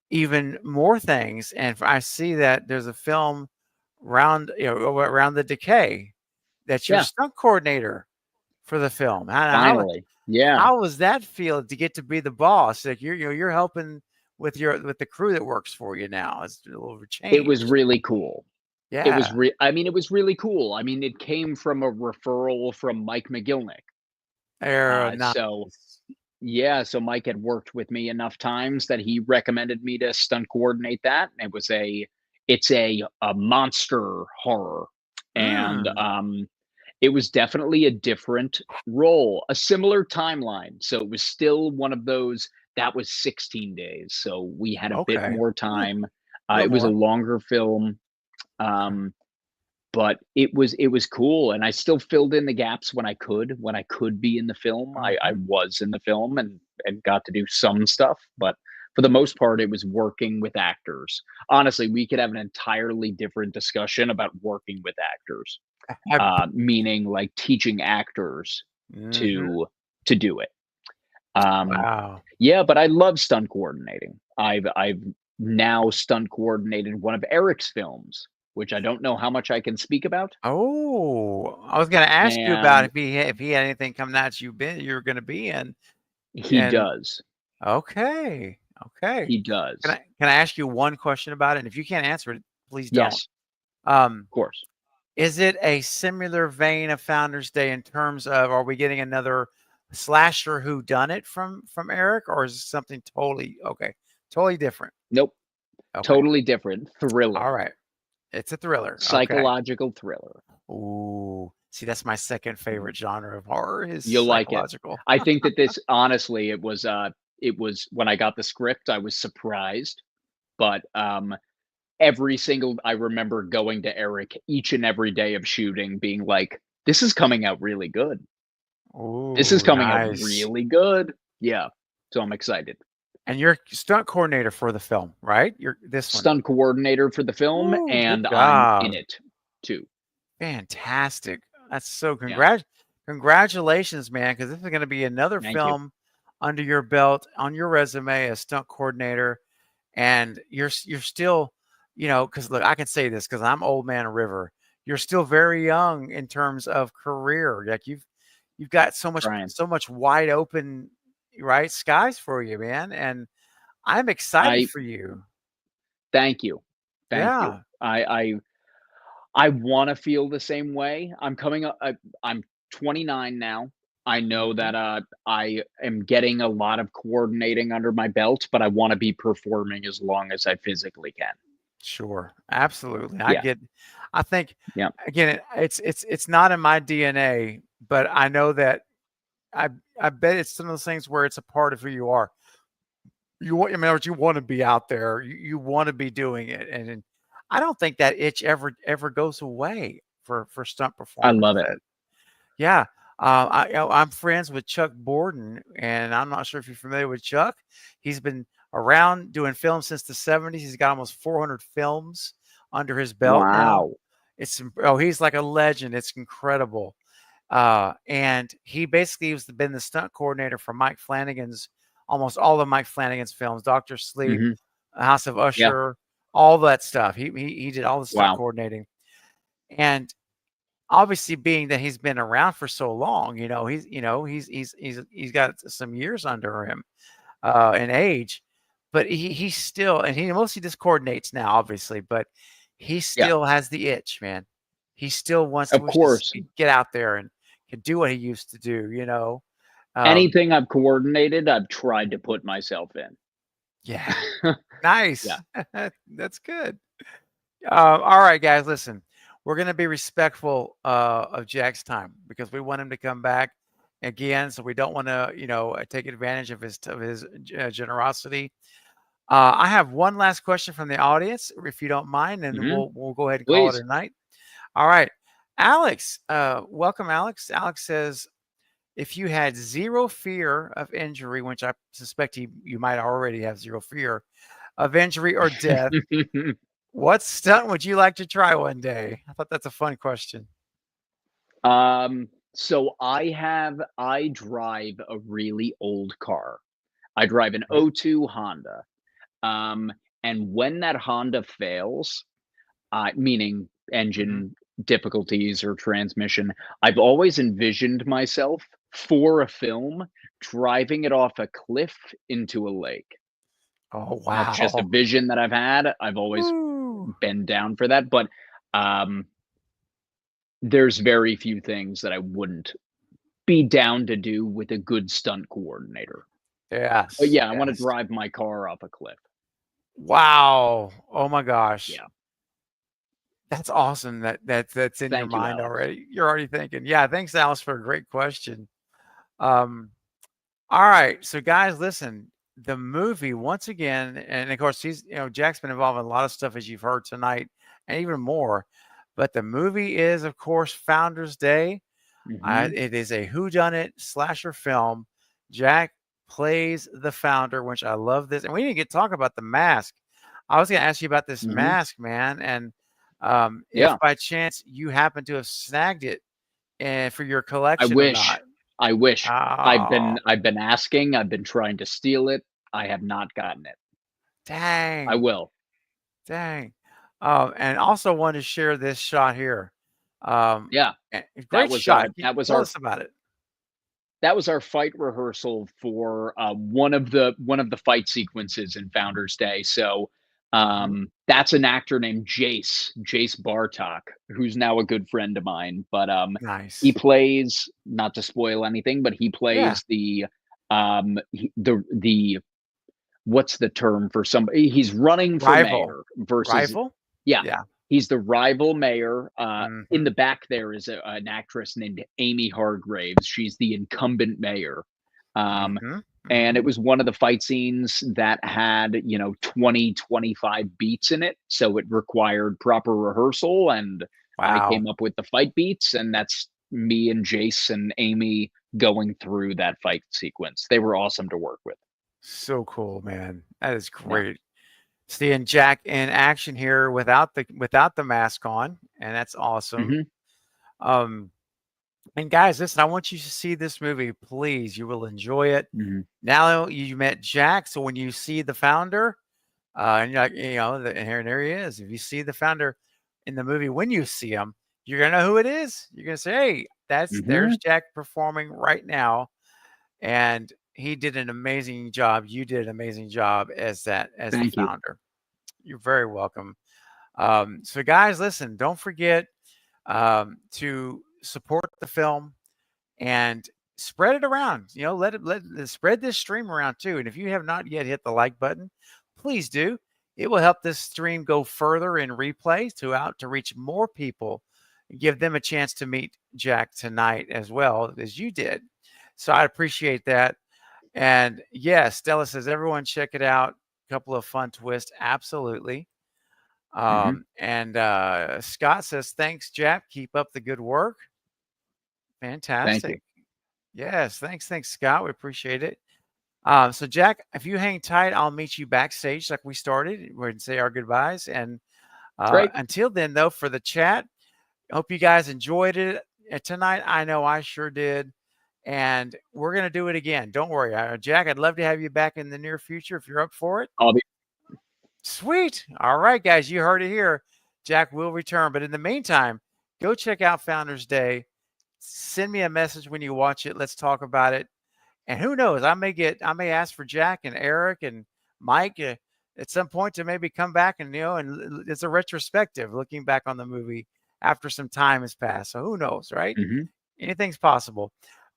even more things. And I see that there's a film around the decay that you're Yeah, stunt coordinator for the film. finally. Yeah. How was that feel to get to be the boss? Like you're helping with the crew that works for you now. It's a little It was change. really cool. Yeah. I mean, it was really cool. I mean, it came from a referral from Mike McGillnick. Nice. So yeah, so Mike had worked with me enough times that he recommended me to stunt coordinate that. It's a monster horror, and Mm, it was definitely a different role, a similar timeline. So it was still one of those that was 16 days. So we had a bit okay. more A time. little It was a more. longer film. Um, but it was cool, and I still filled in the gaps when I could be in the film. I Mhm. was in the film and got to do some stuff, but for the most part, it was working with actors. Honestly, we could have an entirely different discussion about working with actors, I meaning like teaching actors Mhm. to do it. Um, Wow. yeah, but I love stunt coordinating. I've now stunt coordinated one of Eric's films, which I don't know how much I can speak about. Oh, I was gonna ask you about And if he had anything coming out you're gonna be in. he And does. okay, okay. He Can does. I ask you one question about it? And if you can't answer it, please don't. Yes, Um, of course. is it a similar vein of Founders Day in terms of are we getting another slasher who done it from Eric, or is it something totally different? Nope. Okay. Totally different. All Thriller. right. It's a thriller. Okay. Psychological thriller. Ooh. See, that's my second favorite genre of horror is You'll like it. psychological. I think that this honestly, it was when I got the script, I was surprised, but every single I remember going to Eric each and every day of shooting being like, "This is coming out really good. This is Ooh, coming out nice. really good." Yeah. So I'm excited. And you're stunt coordinator for the film, right? You're this one. Stunt coordinator for the film, Ooh, good and I'm in job. it too. Fantastic. That's so Yeah. congratulations, man, because this is gonna be another Thank you. film under your belt, on your resume as stunt coordinator, and you're still, because look, I can say this because I'm old man river. You're still very young in terms of career. Like you've got Trying. so much wide open, right, skies for you, man, and I'm excited I for you. Thank you. Thank you. Yeah. I wanna feel the same way. I'm 29 now. I know Mhm. that, I am getting a lot of coordinating under my belt, but I wanna be performing as long as I physically can. Sure. Absolutely. Yeah, I think yeah. again, it's not in my DNA, but I know that I I bet it's some of those things where it's a part of who you are. I mean, you want to be out there. You want to be doing it, and I don't think that itch ever goes away for stunt I performers. love it. Yeah. I'm friends with Chuck Borden, and I'm not sure if you're familiar with Chuck. He's been around doing films since the 70s. He's got almost 400 films under his belt now. Wow. He's like a legend. It's incredible. And he basically has been the stunt coordinator for almost all of Mike Flanagan's films, Doctor Sleep, Mhm. House of Yeah. Usher, all that stuff. He did all the stunt Wow. coordinating. And obviously being that he's been around for so long, he's got some years under him in age, but he's still, and he mostly just coordinates now, obviously, but he Yeah. still has the itch, man. He still Of wishes course. he could get out there and could do what he used to do. Um, Anything I've coordinated, I've tried to put myself in. yeah, Yeah. nice. That's good. All right, guys, listen, we're going to be respectful of Jack's time because we want him to come back again. So we don't want to, take advantage of his generosity. I have one last question from the audience, if you don't mind, and Mhm. we'll go ahead and call it Please. a night. All right, Alex, welcome, Alex. Alex says, if you had zero fear of injury, which I suspect you might already have zero fear of injury or death, what stunt would you like to try one day? I thought that's a fun question. Um, So I drive a really old car. I drive an Mhm, '02 Honda. Um, and when that Honda fails, meaning mhm. engine difficulties or transmission, I've always envisioned myself for a film driving it off a cliff into a lake. Oh, That's just a wow. vision that I've had. I've always Woo. been down for that, but um, there's very few things that I wouldn't be down to do with a good stunt coordinator. But Yes, yeah, I want to yes. drive my car off a cliff. Wow. Oh my gosh. Yeah. That's awesome that's in your Thank you, mind Alex. already. You're already thinking. Yeah, thanks, Alice, for a great question. Um, all right. So guys, listen, the movie once again, and of course Jack's been involved in a lot of stuff as you've heard tonight, and even more. But the movie is, of course, Founders Day. Hmm. It is a whodunit slasher film. Jack plays the founder, which I love this. And we didn't get to talk about the mask. I was going to ask you about this Hmm. mask, man. And if Yeah. by chance you happen to have snagged it for your I collection or wish. not. I wish. Oh, I've been asking. I've been trying to steal it. I have not gotten it. I dang, will. dang. And also wanted to share this shot here. Um, Yeah. Great shot. That was Tell our us about it. fight rehearsal for one of the fight sequences in Founders Day. So Hmm. that's an actor named Jace Bartok, who's now a good friend of mine. But he Nice. plays, not to spoil anything, but he Yeah. plays the what's the term for somebody? He's running for Rival. mayor versus, Rival? yeah, Yeah. he's the rival mayor. In Hmm. the back there is an actress named Amy Hargraves. She's the incumbent mayor. Um, Mhm, and mhm. it was one of the fight scenes that had 20-25 beats in it, so it required proper rehearsal, and I Wow. came up with the fight beats, and that's me and Jace and Amy going through that fight sequence. They were awesome to work with. So cool, man. That is Yeah. great. Seeing Jack in action here without the mask on, and that's awesome. Hmm. Um, and guys, listen, I want you to see this movie, please. You will enjoy it. Hmm. Now you met Jack, so when you see the founder, and you're like, and there he is. If you see the founder in the movie, when you see him, you're gonna know who it is. You're gonna say, "Hey, there's Hmm. Jack performing right now." And he did an amazing job. You did an amazing job as the Thank you. founder. You're very welcome. So, guys, listen, don't forget to support the film and spread it around. Spread this stream around too. And if you have not yet hit the like button, please do. It will help this stream go further in replay to reach more people, give them a chance to meet Jack tonight as well as you did. So I appreciate that. And yes, Stella says, everyone check it out. Couple of fun twists. Absolutely. Hmm. And Scott says, thanks, Jack. Keep up the good work. Thank you. Fantastic. Yes. Thanks, Scott. We appreciate it. So, Jack, if you hang tight, I'll meet you backstage like we started. We're going to say our goodbyes. And Great. until then, though, for the chat, I hope you guys enjoyed it tonight. I know I sure did. And we're going to do it again. Don't worry. Jack, I'd love to have you back in the near future if you're up for it. I'll be. Sweet. All right, guys, you heard it here. Jack will return. But in the meantime, go check out Founders Day. Send me a message when you watch it. Let's talk about it. And who knows? I may ask for Jack and Eric and Mike at some point to maybe come back and it's a retrospective looking back on the movie after some time has passed. So who knows, right? Hmm. Anything's possible.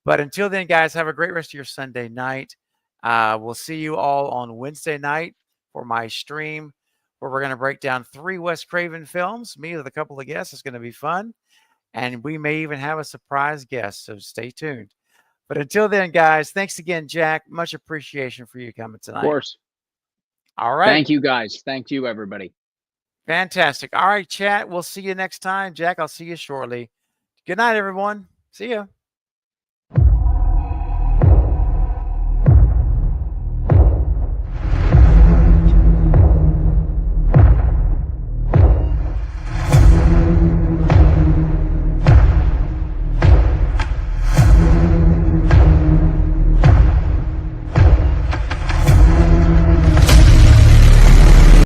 But until then, guys, have a great rest of your Sunday night. We'll see you all on Wednesday night for my stream where we're going to break down 3 Wes Craven films. Me with a couple of guests. It's going to be fun. And we may even have a surprise guest. So stay tuned. But until then, guys, thanks again, Jack. Much appreciation for you coming Of tonight. course. All right. Thank you, guys. Thank you, everybody. Fantastic. All right, chat. We'll see you next time. Jack, I'll see you shortly. Good night, everyone. See ya.